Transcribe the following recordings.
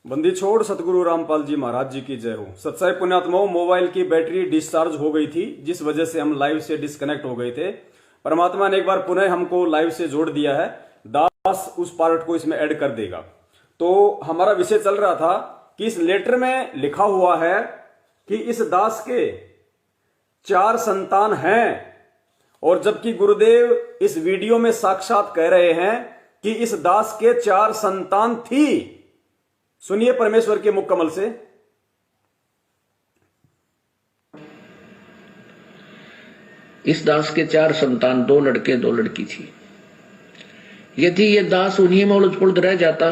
बंदी छोड़ सतगुरु रामपाल जी महाराज जी की जय हो। सच्चाई पुण्यात्माओं, मोबाइल की बैटरी डिस्चार्ज हो गई थी, जिस वजह से हम लाइव से डिस्कनेक्ट हो गए थे। परमात्मा ने एक बार पुनः हमको लाइव से जोड़ दिया है। दास उस पार्ट को इसमें ऐड कर देगा। तो हमारा विषय चल रहा था कि इस लेटर में लिखा हुआ है कि इस दास के 4 संतान हैं, और जबकि गुरुदेव इस वीडियो में साक्षात कह रहे हैं कि इस दास के 4 संतान थी। सुनिए परमेश्वर के मुख कमल से। इस दास के 4 संतान, 2 लड़के 2 लड़की थी। यदि ये दास उन्हीं में उलझ पुलझ रह जाता,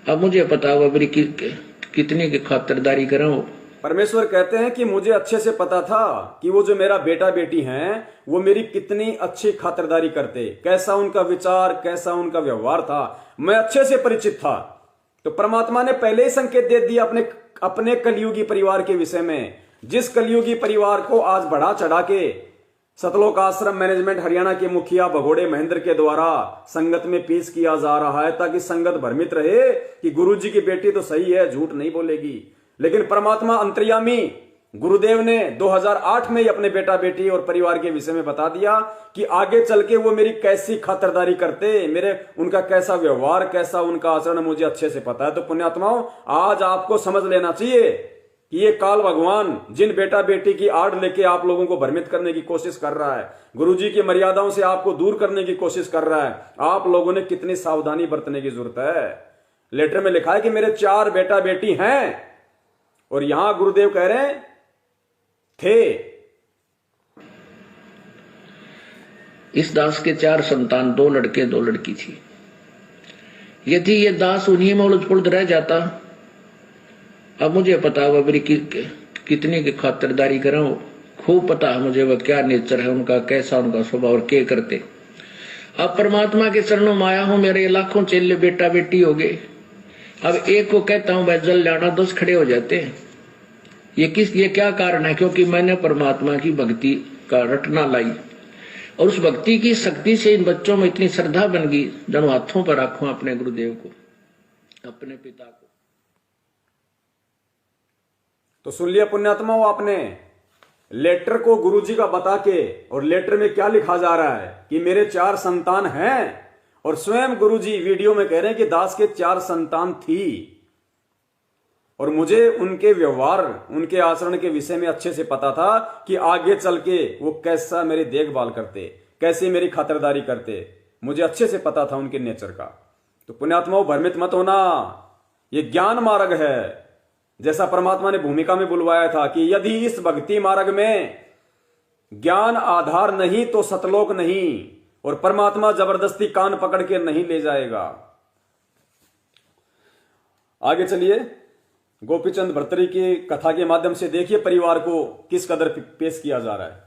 अब मुझे पता हुआ मेरी कितनी की खातिरदारी करूं। परमेश्वर कहते हैं कि मुझे अच्छे से पता था कि वो जो मेरा बेटा बेटी हैं वो मेरी कितनी अच्छी खातिरदारी करते, कैसा उनका विचार, कैसा उनका व्यवहार था, मैं अच्छे से परिचित था। तो परमात्मा ने पहले ही संकेत दे दिया अपने कलयुगी परिवार के विषय में, जिस कलयुगी परिवार को आज बढ़ा चढ़ा के सतलोक आश्रम मैनेजमेंट हरियाणा के मुखिया भगोड़े महेंद्र के द्वारा संगत में पेश किया जा रहा है, ताकि संगत भ्रमित रहे कि गुरुजी की बेटी तो सही है, झूठ नहीं बोलेगी। लेकिन परमात्मा अंतर्यामी गुरुदेव ने 2008 में ही अपने बेटा बेटी और परिवार के विषय में बता दिया कि आगे चल के वो मेरी कैसी खातिरदारी करते, मेरे उनका कैसा व्यवहार, कैसा उनका आचरण मुझे अच्छे से पता है। तो पुण्यात्माओं, आज आपको समझ लेना चाहिए कि ये काल भगवान जिन बेटा बेटी की आड़ लेके आप लोगों को भ्रमित करने की कोशिश कर रहा है, गुरुजी की मर्यादाओं से आपको दूर करने की कोशिश कर रहा है, आप लोगों ने कितनी सावधानी बरतने की जरूरत है। लेटर में लिखा है कि मेरे 4 बेटा बेटी हैं, और यहां गुरुदेव कह रहे हैं थे। इस दास के 4 संतान, 2 लड़के 2 लड़की थी। यदि ये दास उन्हीं में उलझ पुलझ रह जाता, अब मुझे पता हुआ मेरी कितनी की खातिरदारी करूं। खूब पता है मुझे वह क्या नेचर है उनका, कैसा उनका स्वभाव और क्या करते। अब परमात्मा के चरणों में आया हूं, मेरे लाखों चेले बेटा बेटी हो गए। अब एक को कहता हूं भाई जल जाना, 10 खड़े हो जाते हैं। ये क्या कारण है? क्योंकि मैंने परमात्मा की भक्ति का रटना लाई, और उस भक्ति की शक्ति से इन बच्चों में इतनी श्रद्धा बन गई, जब हाथों पर रखूं अपने गुरुदेव को, अपने पिता को। तो सुन लिया पुण्यात्माओं आपने लेटर को गुरुजी का बता के, और लेटर में क्या लिखा जा रहा है कि मेरे 4 संतान हैं, और स्वयं गुरुजी वीडियो में कह रहे हैं कि दास के 4 संतान थी, और मुझे उनके व्यवहार, उनके आचरण के विषय में अच्छे से पता था कि आगे चल के वो कैसा मेरी देखभाल करते, कैसे मेरी खातिरदारी करते, मुझे अच्छे से पता था उनके नेचर का। तो पुण्यात्माओं, भ्रमित मत होना, ये ज्ञान मार्ग है। जैसा परमात्मा ने भूमिका में बुलवाया था कि यदि इस भक्ति मार्ग में ज्ञान आधार नहीं तो सतलोक नहीं, और परमात्मा जबरदस्ती कान पकड़ के नहीं ले जाएगा। आगे चलिए, गोपीचंद भर्तरी की कथा के माध्यम से देखिए परिवार को किस कदर पेश किया जा रहा है।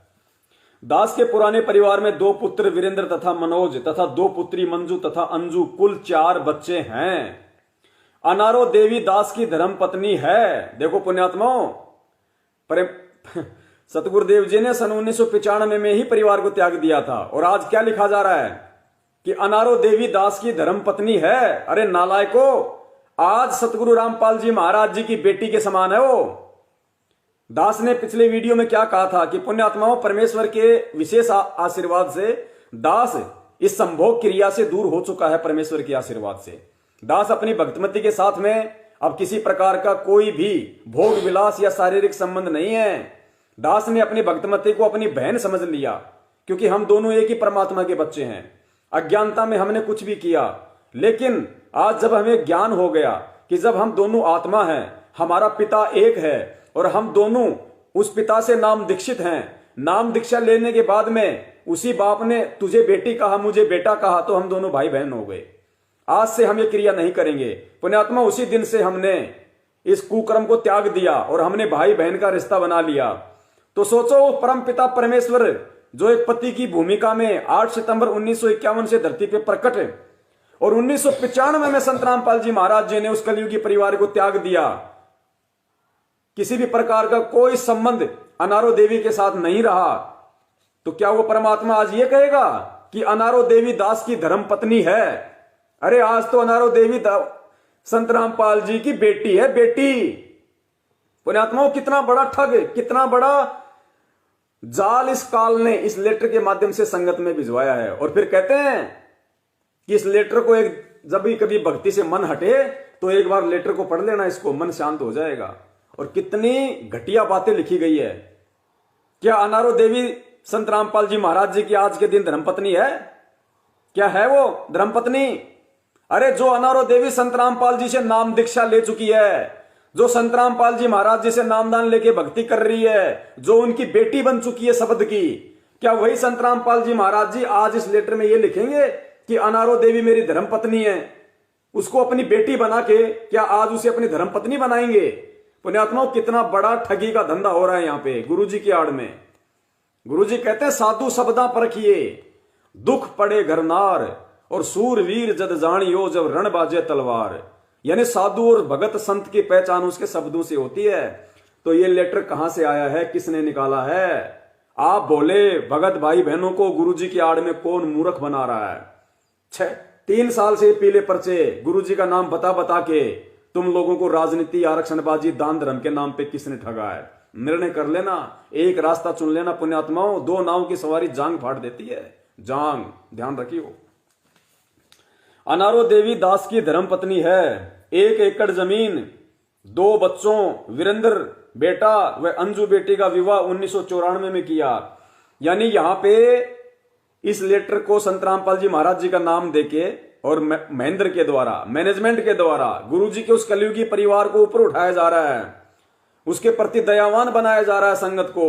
दास के पुराने परिवार में 2 पुत्र वीरेंद्र तथा मनोज तथा 2 पुत्री मंजू तथा अंजू, कुल 4 बच्चे हैं। अनारो देवी दास की धर्म पत्नी है। देखो पुण्यात्माओं, सतगुरुदेव जी ने सन 1995 में ही परिवार को त्याग दिया था, और आज क्या लिखा जा रहा है कि अनारो देवी दास की धर्म पत्नी है। अरे नालायको, आज सतगुरु रामपाल जी महाराज जी की बेटी के समान है वो। दास ने पिछले वीडियो में क्या कहा था कि पुण्यात्माओं, परमेश्वर के विशेष आशीर्वाद से दास इस संभोग क्रिया से दूर हो चुका है। परमेश्वर के आशीर्वाद से दास अपनी भक्तमती के साथ में अब किसी प्रकार का कोई भी भोग विलास या शारीरिक संबंध नहीं है। दास ने अपनी भक्तमती को अपनी बहन समझ लिया, क्योंकि हम दोनों एक ही परमात्मा के बच्चे हैं। अज्ञानता में हमने कुछ भी किया, लेकिन आज जब हमें ज्ञान हो गया कि जब हम दोनों आत्मा हैं, हमारा पिता एक है, और हम दोनों उस पिता से नाम दीक्षित हैं। नाम दीक्षा लेने के बाद में उसी बाप ने तुझे बेटी कहा, मुझे बेटा कहा, तो हम दोनों भाई बहन हो गए। आज से हम ये क्रिया नहीं करेंगे। पुण्यात्मा, उसी दिन से हमने इस कुकर्म को त्याग दिया और हमने भाई बहन का रिश्ता बना लिया। तो सोचो, परम पिता परमेश्वर जो एक पति की भूमिका में 8 सितंबर 1951 से धरती पे प्रकट है, और 1995 में संत रामपाल जी महाराज जी ने उस कलयुगी परिवार को त्याग दिया। किसी भी प्रकार का कोई संबंध अनारो देवी के साथ नहीं रहा। तो क्या वो परमात्मा आज ये कहेगा कि अनारो देवी दास की धर्म पत्नी है? अरे आज तो अनारो देवी संत रामपाल जी की बेटी है, बेटी। पुण्यात्माओं, कितना बड़ा ठग, कितना बड़ा जाल इस काल ने इस लेटर के माध्यम से संगत में भिजवाया है। और फिर कहते हैं कि इस लेटर को एक जब भी कभी भक्ति से मन हटे तो एक बार लेटर को पढ़ लेना, इसको मन शांत हो जाएगा। और कितनी घटिया बातें लिखी गई है। क्या अनारो देवी संत रामपाल जी महाराज जी की आज के दिन धर्मपत्नी है? क्या है वो धर्मपत्नी? अरे जो अनारो देवी संत रामपाल जी से नाम दीक्षा ले चुकी है, जो संत रामपाल जी महाराज जी से नामदान लेके भक्ति कर रही है, जो उनकी बेटी बन चुकी है शब्द की, क्या वही संत रामपाल जी महाराज जी आज इस लेटर में ये लिखेंगे कि अनारो देवी मेरी धर्मपत्नी है? उसको अपनी बेटी बना के क्या आज उसे अपनी धर्मपत्नी बनाएंगे? पुण्यात्माओं, कितना बड़ा ठगी का धंधा हो रहा है यहां पे गुरुजी की आड़ में। गुरुजी कहते हैं साधु शब्दा परखिए, दुख पड़े घरनार, और सूरवीर जद जानियो जब रण बाजे तलवार। यानी साधु और भगत संत की पहचान उसके शब्दों से होती है। तो ये लेटर कहां से आया है, किसने निकाला है? आप बोले भगत भाई बहनों को गुरुजी की आड़ में कौन मूर्ख बना रहा है? 3 साल से पीले पर्चे गुरुजी का नाम बता बता के तुम लोगों को राजनीति, आरक्षणबाजी, दान धर्म के नाम पे किसने ठगा है? निर्णय कर लेना, एक रास्ता चुन लेना पुण्यात्माओं। 2 नाव की सवारी जांग फाड़ देती है, जांग, ध्यान रखियो। अनारो देवी दास की धर्मपत्नी है। 1 एकड़ जमीन, 2 बच्चों, वीरेंद्र बेटा व अंजू बेटी का विवाह 1994 में किया। यानी यहां पे इस लेटर को संत रामपाल जी महाराज जी का नाम देके और महेंद्र के द्वारा, मैनेजमेंट के द्वारा गुरुजी के उस कलयुगी परिवार को ऊपर उठाया जा रहा है, उसके प्रति दयावान बनाया जा रहा है संगत को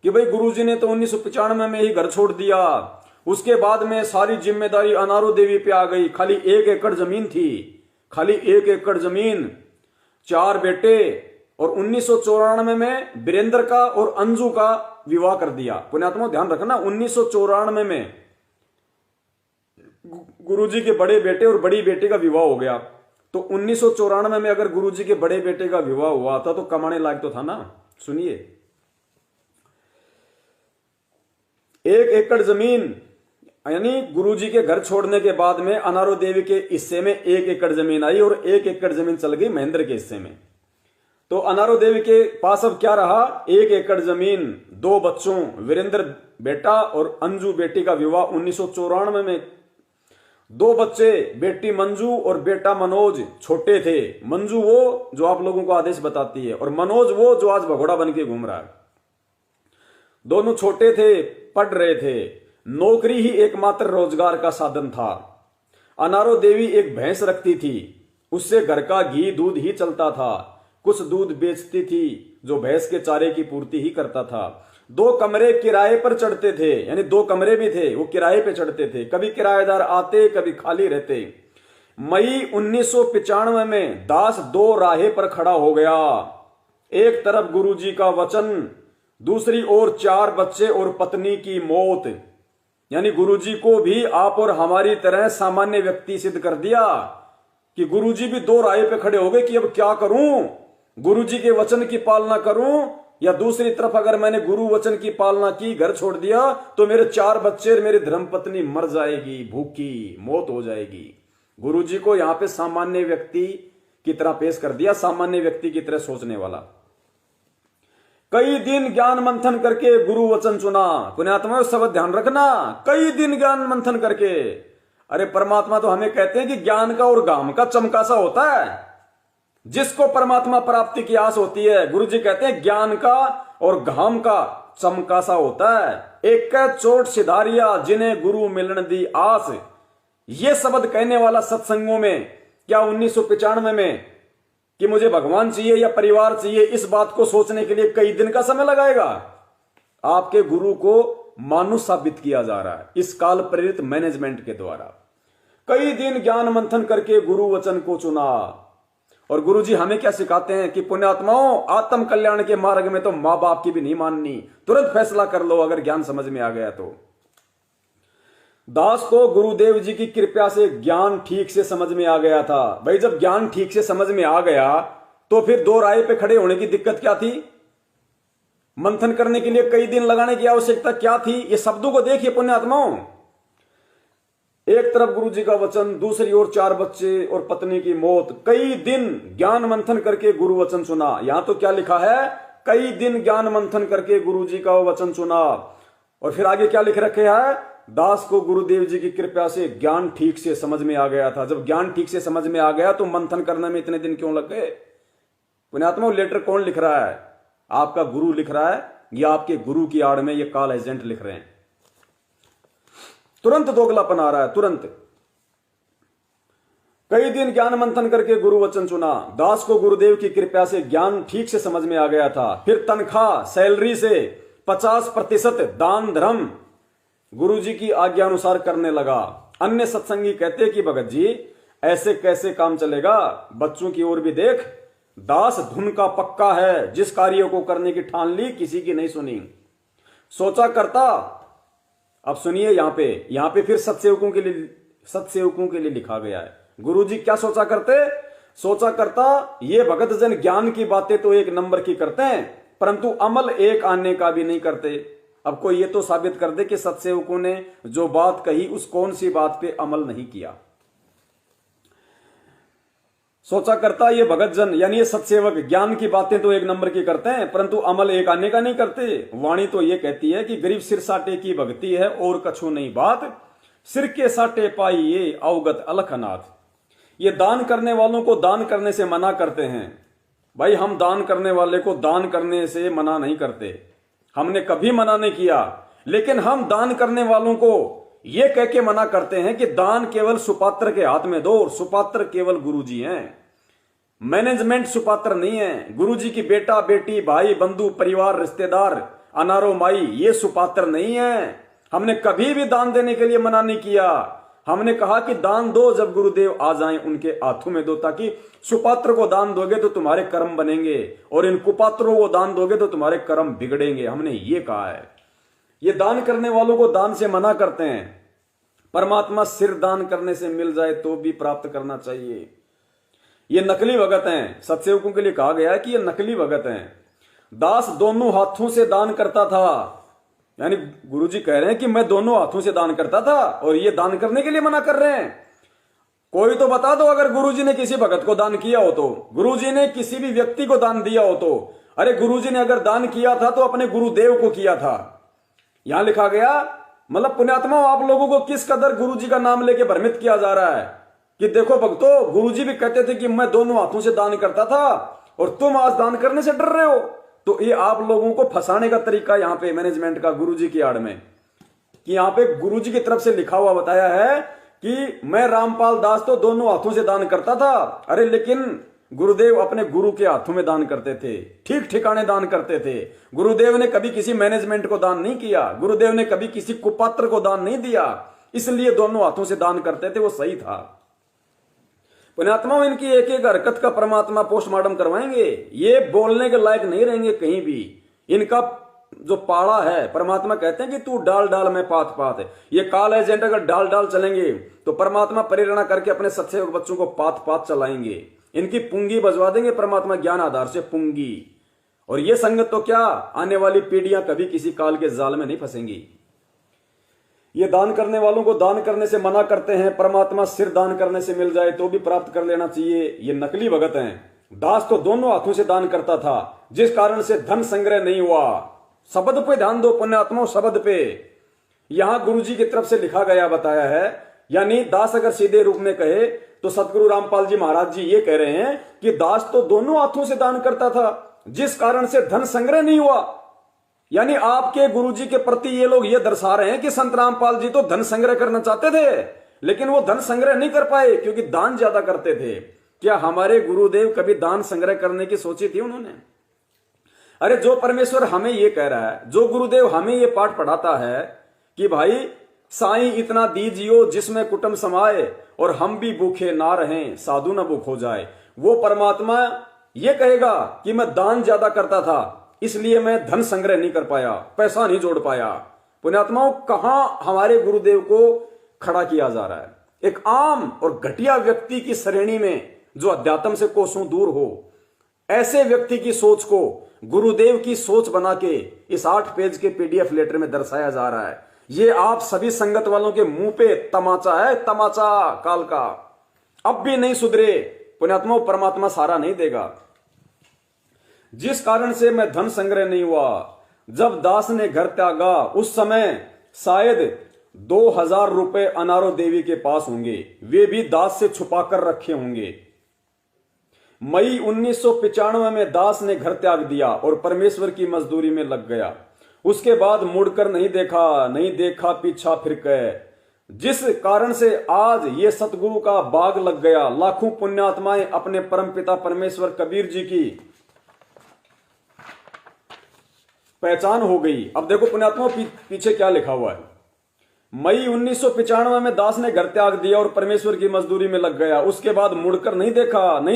कि भाई गुरुजी ने तो 1995 में ही घर छोड़ दिया, उसके बाद में सारी जिम्मेदारी अनारो देवी पे आ गई। खाली 1 एकड़ जमीन थी, खाली 1 एकड़ जमीन, 4 बेटे, और 1994 में वीरेंद्र का और अंजू का विवाह कर दिया। पुण्यात्मा ध्यान रखना, 1994 में गुरुजी के बड़े बेटे और बड़ी बेटे का विवाह हो गया। तो 1994 में अगर गुरुजी के बड़े बेटे का विवाह हुआ था तो कमाने लायक तो था ना। सुनिए, 1 एकड़ जमीन, यानी गुरुजी के घर छोड़ने के बाद में अनारो देवी के हिस्से में 1 एकड़ जमीन आई और 1 एकड़ जमीन चल गई महेंद्र के हिस्से में। तो अनारो देवी के पास अब क्या रहा? 1 एकड़ जमीन, 2 बच्चों, वीरेंद्र बेटा और अंजू बेटी का विवाह 1994 में। 2 बच्चे, बेटी मंजू और बेटा मनोज छोटे थे। मंजू वो जो आप लोगों को आदेश बताती है और मनोज वो जो आज भगोड़ा बन के घूम रहा है। दोनों छोटे थे, पढ़ रहे थे। नौकरी ही एकमात्र रोजगार का साधन था। अनारो देवी एक भैंस रखती थी, उससे घर का घी दूध ही चलता था। कुछ दूध बेचती थी जो भैंस के चारे की पूर्ति ही करता था। 2 कमरे किराए पर चढ़ते थे, यानी 2 कमरे भी थे, वो किराए पे चढ़ते थे। कभी किराएदार आते, कभी खाली रहते। मई 1995 में दास 2 राहे पर खड़ा हो गया। एक तरफ गुरुजी का वचन, दूसरी ओर 4 बच्चे और पत्नी की मौत। यानी गुरुजी को भी आप और हमारी तरह सामान्य व्यक्ति सिद्ध कर दिया कि गुरुजी भी 2 राहे पे खड़े हो गए कि अब क्या करूं, गुरुजी के वचन की पालना करूं या दूसरी तरफ अगर मैंने गुरु वचन की पालना की, घर छोड़ दिया, तो मेरे 4 बच्चे और मेरी धर्मपत्नी मर जाएगी, भूखी मौत हो जाएगी। गुरुजी को यहां पे सामान्य व्यक्ति की तरह पेश कर दिया, सामान्य व्यक्ति की तरह सोचने वाला। कई दिन ज्ञान मंथन करके गुरु वचन चुना। पुण्यात्मा सब ध्यान रखना, कई दिन ज्ञान मंथन करके। अरे परमात्मा तो हमें कहते हैं कि ज्ञान का और घाम का चमकासा होता है। जिसको परमात्मा प्राप्ति की आस होती है, गुरु जी कहते हैं ज्ञान का और घाम का चमकासा होता है। एक चोट सिधारिया जिन्हें गुरु मिलन दी आस। ये शब्द कहने वाला सत्संगों में क्या 1995 में कि मुझे भगवान चाहिए या परिवार चाहिए, इस बात को सोचने के लिए कई दिन का समय लगाएगा। आपके गुरु को मानुष साबित किया जा रहा है इस काल प्रेरित मैनेजमेंट के द्वारा। कई दिन ज्ञान मंथन करके गुरु वचन को चुना। और गुरु जी हमें क्या सिखाते हैं कि पुण्यात्माओं, आत्म कल्याण के मार्ग में तो मां बाप की भी नहीं माननी, तुरंत फैसला कर लो अगर ज्ञान समझ में आ गया तो। दास को गुरुदेव जी की कृपा से ज्ञान ठीक से समझ में आ गया था। भाई जब ज्ञान ठीक से समझ में आ गया तो फिर 2 राय पे खड़े होने की दिक्कत क्या थी? मंथन करने के लिए कई दिन लगाने की आवश्यकता क्या थी? ये शब्दों को देखिए पुण्यात्माओं। एक तरफ गुरु जी का वचन, दूसरी ओर 4 बच्चे और पत्नी की मौत। कई दिन ज्ञान मंथन करके गुरु वचन सुना। यहां तो क्या लिखा है, कई दिन ज्ञान मंथन करके गुरु जी का वचन सुना। और फिर आगे क्या लिख रखे है, दास को गुरुदेव जी की कृपा से ज्ञान ठीक से समझ में आ गया था। जब ज्ञान ठीक से समझ में आ गया तो मंथन करने में इतने दिन क्यों लग गए। पुण्यात्मा, लेटर कौन लिख रहा है, आपका गुरु लिख रहा है या आपके गुरु की आड़ में ये कॉल एजेंट लिख रहे हैं। तुरंत दोगलापन आ रहा है, तुरंत। कई दिन ज्ञान मंथन करके गुरु वचन सुना। दास को गुरुदेव की कृपा से ज्ञान ठीक से समझ में आ गया था। फिर तनख्वाह सैलरी से 50% दान धर्म गुरु जी की आज्ञा अनुसार करने लगा। अन्य सत्संगी कहते कि भगत जी ऐसे कैसे काम चलेगा, बच्चों की ओर भी देख। दास धुन का पक्का है, जिस कार्य को करने की ठान ली किसी की नहीं सुनी। सोचा करता, अब सुनिए यहां पे फिर सत्सेवकों के लिए लिखा गया है। गुरुजी क्या सोचा करते, सोचा करता ये भगत जन ज्ञान की बातें तो 1 नंबर की करते हैं, परंतु अमल एक आने का भी नहीं करते। अब कोई ये तो साबित कर दे कि सत्सेवकों ने जो बात कही उस कौन सी बात पे अमल नहीं किया। सोचा करता ये भगत जन यानी ये सत्सेवक ज्ञान की बातें तो 1 नंबर की करते हैं, परंतु अमल एक आने का नहीं करते। वाणी तो ये कहती है कि गरीब सिर साटे की भक्ति है और कछु नहीं बात, सिर के साटे पाई ये अवगत अलखनाथ। ये दान करने वालों को दान करने से मना करते हैं। भाई हम दान करने वाले को दान करने से मना नहीं करते, हमने कभी मना नहीं किया, लेकिन हम दान करने वालों को यह कह के मना करते हैं कि दान केवल सुपात्र के हाथ में दो, और सुपात्र केवल गुरुजी हैं, मैनेजमेंट सुपात्र नहीं है। गुरुजी की बेटा बेटी भाई बंधु परिवार रिश्तेदार अनारो माई ये सुपात्र नहीं है। हमने कभी भी दान देने के लिए मना नहीं किया। हमने कहा कि दान दो जब गुरुदेव आ जाएं उनके हाथों में दो, ताकि सुपात्र को दान दोगे तो तुम्हारे कर्म बनेंगे और इन कुपात्रों को दान दोगे तो तुम्हारे कर्म बिगड़ेंगे। हमने ये कहा है। ये दान करने वालों को दान से मना करते हैं। परमात्मा सिर दान करने से मिल जाए तो भी प्राप्त करना चाहिए। ये नकली भगत हैं। सत्सेवकों के लिए कहा गया है कि ये नकली भगत हैं। दास दोनों हाथों से दान करता था, यानी गुरुजी कह रहे हैं कि मैं दोनों हाथों से दान करता था और ये दान करने के लिए मना कर रहे हैं। कोई तो बता दो अगर गुरुजी ने किसी भगत को दान किया हो तो, गुरुजी ने किसी भी व्यक्ति को दान दिया हो तो। अरे गुरुजी ने अगर दान किया था तो अपने गुरुदेव को किया था। यहां लिखा गया, मतलब पुण्यात्मा आप लोगों को किस कदर गुरुजी का नाम लेके भ्रमित किया जा रहा है कि देखो भक्तों, गुरुजी भी कहते थे कि मैं दोनों हाथों से दान करता था और तुम आज दान करने से डर रहे हो। तो ये आप लोगों को फंसाने का तरीका यहां पे मैनेजमेंट का गुरुजी की आड़ में, कि यहां पे गुरुजी की तरफ से लिखा हुआ बताया है कि मैं रामपाल दास तो दोनों हाथों से दान करता था। अरे लेकिन गुरुदेव अपने गुरु के हाथों में दान करते थे, ठीक ठिकाने दान करते थे। गुरुदेव ने कभी किसी मैनेजमेंट को दान नहीं किया, गुरुदेव ने कभी किसी कुपात्र को दान नहीं दिया, इसलिए दोनों हाथों से दान करते थे, वो सही था। पुण्यात्मा इनकी एक एक हरकत का परमात्मा पोस्टमार्टम करवाएंगे। ये बोलने के लायक नहीं रहेंगे कहीं भी। इनका जो पाड़ा है, परमात्मा कहते हैं कि तू डाल डाल में पात पात है। ये काल एजेंट अगर डाल डाल चलेंगे तो परमात्मा प्रेरणा करके अपने सत्सेवक बच्चों को पात पात चलाएंगे। इनकी पुंगी बजवा देंगे परमात्मा ज्ञान आधार से पुंगी। और ये संगत तो क्या, आने वाली पीढ़ियां कभी किसी काल के जाल में नहीं फंसेंगी। ये दान करने वालों को दान करने से मना करते हैं। परमात्मा सिर दान करने से मिल जाए तो भी प्राप्त कर लेना चाहिए। ये नकली भगत हैं। दास तो दोनों हाथों से दान करता था, जिस कारण से धन संग्रह नहीं हुआ। शब्द पे ध्यान दो पुण्यात्मा, शब्द पे। यहां गुरुजी की तरफ से लिखा गया बताया है, यानी दास अगर सीधे रूप में कहे तो सतगुरु रामपाल जी महाराज जी ये कह रहे हैं कि दास तो दोनों हाथों से दान करता था, जिस कारण से धन संग्रह नहीं हुआ। यानी आपके गुरुजी के प्रति ये लोग ये दर्शा रहे हैं कि संत रामपाल जी तो धन संग्रह करना चाहते थे, लेकिन वो धन संग्रह नहीं कर पाए क्योंकि दान ज्यादा करते थे। क्या हमारे गुरुदेव कभी दान संग्रह करने की सोची थी उन्होंने? अरे जो परमेश्वर हमें ये कह रहा है, जो गुरुदेव हमें ये पाठ पढ़ाता है कि भाई साईं इतना दीजियो जिसमें कुटुंब समाए और हम भी भूखे ना रहें साधु ना भूख हो जाए, वो परमात्मा ये कहेगा कि मैं दान ज्यादा करता था इसलिए मैं धन संग्रह नहीं कर पाया, पैसा नहीं जोड़ पाया। पुण्यात्माओं, कहां हमारे गुरुदेव को खड़ा किया जा रहा है? एक आम और घटिया व्यक्ति की श्रेणी में जो अध्यात्म से कोसों दूर हो, ऐसे व्यक्ति की सोच को गुरुदेव की सोच बना के इस 8 पेज के PDF लेटर में दर्शाया जा रहा है। ये आप सभी संगत वालों के मुंह पे तमाचा है, तमाचा काल का। अब भी नहीं सुधरे पुण्यात्मा, परमात्मा सारा नहीं देगा। जिस कारण से मैं धन संग्रह नहीं हुआ, जब दास ने घर त्यागा उस समय शायद 2000 रुपए अनारो देवी के पास होंगे, वे भी दास से छुपा कर रखे होंगे। मई 1995 में दास ने घर त्याग दिया और परमेश्वर की मजदूरी में लग गया। उसके बाद मुड़कर नहीं देखा पीछा फिर के, जिस कारण से आज ये सतगुरु का बाग लग गया। लाखों पुण्यात्माएं अपने परमपिता परमेश्वर कबीर जी की पहचान हो गई। अब देखो पुण्यात्माओं पीछे क्या लिखा हुआ है। मई 1995 में दास ने घर त्याग दिया और परमेश्वर की मजदूरी में लग गया। उसके बाद मुड़कर नहीं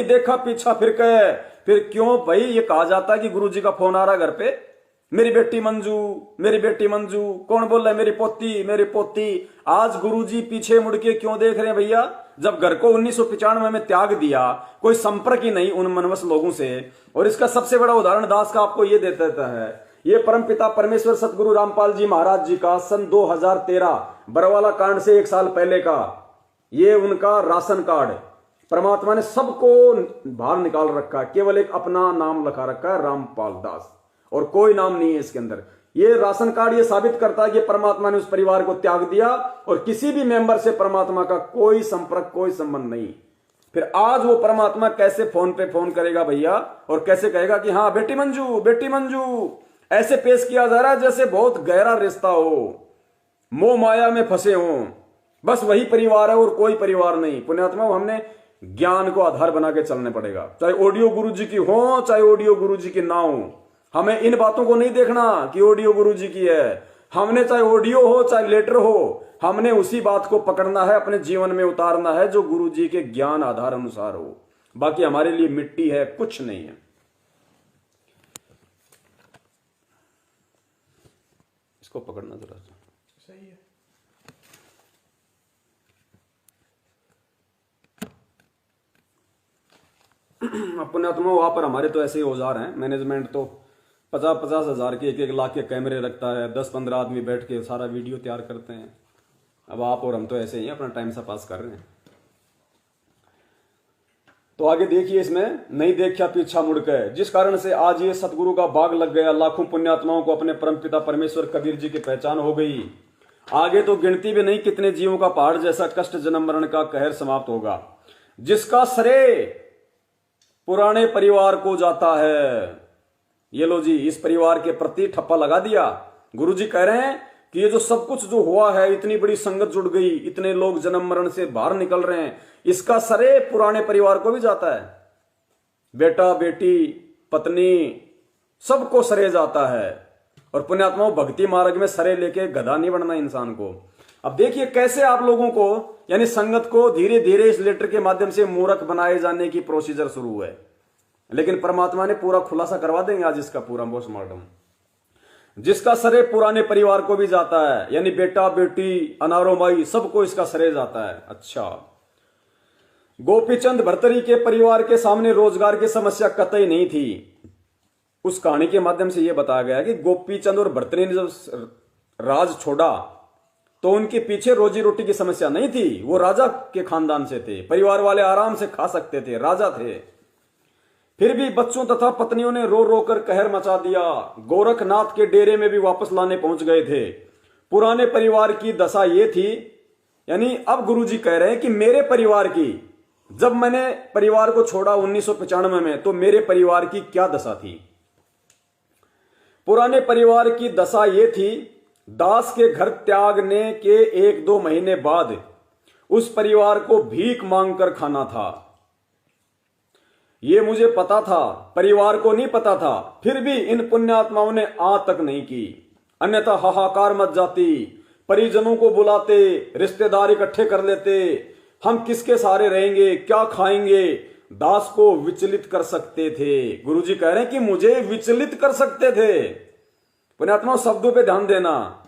देखा पीछा फिर के। फिर क्यों भाई ये कहा जाता है कि गुरुजी का फोन आ रहा घर पे, मेरी बेटी मंजू, कौन बोल रहा है, मेरी पोती। आज गुरुजी पीछे मुड़ के क्यों देख रहे हैं भैया? जब घर को 1995 में त्याग दिया, कोई संपर्क ही नहीं उन मनवस लोगों से। और इसका सबसे बड़ा उदाहरण दास का आपको ये दे देता है। ये परमपिता परमेश्वर सतगुरु रामपाल जी महाराज जी का सन 2013 बरवाला कांड से 1 साल पहले का ये उनका राशन कार्ड, परमात्मा ने सबको बाहर निकाल रखा है। केवल एक अपना नाम लिखा रखा है, रामपाल दास, और कोई नाम नहीं है इसके अंदर। ये राशन कार्ड ये साबित करता है कि परमात्मा ने उस परिवार को त्याग दिया और किसी भी मेंबर से परमात्मा का कोई संपर्क, कोई संबंध नहीं। फिर आज वो परमात्मा कैसे फोन पे फोन करेगा भैया, और कैसे कहेगा कि हाँ बेटी मंजू, ऐसे पेश किया जा रहा है जैसे बहुत गहरा रिश्ता हो, मोह माया में फंसे हो, बस वही परिवार है और कोई परिवार नहीं। पुण्यात्मा, हमने ज्ञान को आधार बना के चलने पड़ेगा, चाहे ऑडियो गुरुजी की हो चाहे ऑडियो गुरुजी की ना हो। हमें इन बातों को नहीं देखना कि ऑडियो गुरुजी की है, हमने चाहे ऑडियो हो चाहे लेटर हो, हमने उसी बात को पकड़ना है, अपने जीवन में उतारना है जो गुरुजी के ज्ञान आधार अनुसार हो। बाकी हमारे लिए मिट्टी है, कुछ नहीं है। इसको पकड़ना जरा सही है। पुण्यात्मा, वहां पर हमारे तो ऐसे ही औजार हैं। मैनेजमेंट तो 50-50 हजार के 1-1 लाख के कैमरे रखता है, 10-15 आदमी बैठ के सारा वीडियो तैयार करते हैं। अब आप और हम तो ऐसे ही अपना टाइम सा पास कर रहे हैं। तो आगे देखिए, इसमें नहीं देखा पीछा मुड़ के, जिस कारण से आज ये सतगुरु का बाग लग गया। लाखों पुण्यात्माओं को अपने परमपिता परमेश्वर कबीर जी की पहचान हो गई। आगे तो गिनती भी नहीं कितने जीवों का पहाड़ जैसा कष्ट जन्म मरण का कहर समाप्त होगा, जिसका श्रेय पुराने परिवार को जाता है। ये लो जी, इस परिवार के प्रति ठप्पा लगा दिया। गुरुजी कह रहे हैं कि ये जो सब कुछ जो हुआ है, इतनी बड़ी संगत जुड़ गई, इतने लोग जन्म मरण से बाहर निकल रहे हैं, इसका श्रेय पुराने परिवार को भी जाता है। बेटा बेटी पत्नी सबको श्रेय जाता है। और पुण्यात्माओं, भक्ति मार्ग में श्रेय लेके गधा नहीं बनना इंसान को। अब देखिए कैसे आप लोगों को, यानी संगत को धीरे धीरे इस लेटर के माध्यम से मूर्ख बनाए जाने की प्रोसीजर शुरू है। लेकिन परमात्मा ने पूरा खुलासा करवा देंगे आज इसका पूरा पोस्टमार्टम, जिसका श्रेय पुराने परिवार को भी जाता है, यानी बेटा बेटी अनारो माई सबको इसका श्रेय जाता है। अच्छा, गोपीचंद भर्तरी के परिवार के सामने रोजगार की समस्या कतई नहीं थी। उस कहानी के माध्यम से यह बताया गया कि गोपीचंद और भर्तरी ने जब राज छोड़ा तो उनके पीछे रोजी रोटी की समस्या नहीं थी। वो राजा के खानदान से थे, परिवार वाले आराम से खा सकते थे, राजा थे। फिर भी बच्चों तथा पत्नियों ने रो रो कर कहर मचा दिया। गोरखनाथ के डेरे में भी वापस लाने पहुंच गए थे। पुराने परिवार की दशा ये थी, यानी अब गुरुजी कह रहे हैं कि मेरे परिवार की, जब मैंने परिवार को छोड़ा 1995 में, तो मेरे परिवार की क्या दशा थी। पुराने परिवार की दशा ये थी, दास के घर त्यागने के 1-2 महीने बाद उस परिवार को भीख मांगकर खाना था। ये मुझे पता था, परिवार को नहीं पता था। फिर भी इन पुण्यात्माओं ने आ तक नहीं की, अन्यथा हाहाकार मच जाती। परिजनों को बुलाते, रिश्तेदार इकट्ठे कर लेते, हम किसके सहारे रहेंगे, क्या खाएंगे। दास को विचलित कर सकते थे। गुरुजी कह रहे हैं कि मुझे विचलित कर सकते थे। पुण्यात्मा, शब्दों पे ध्यान देना।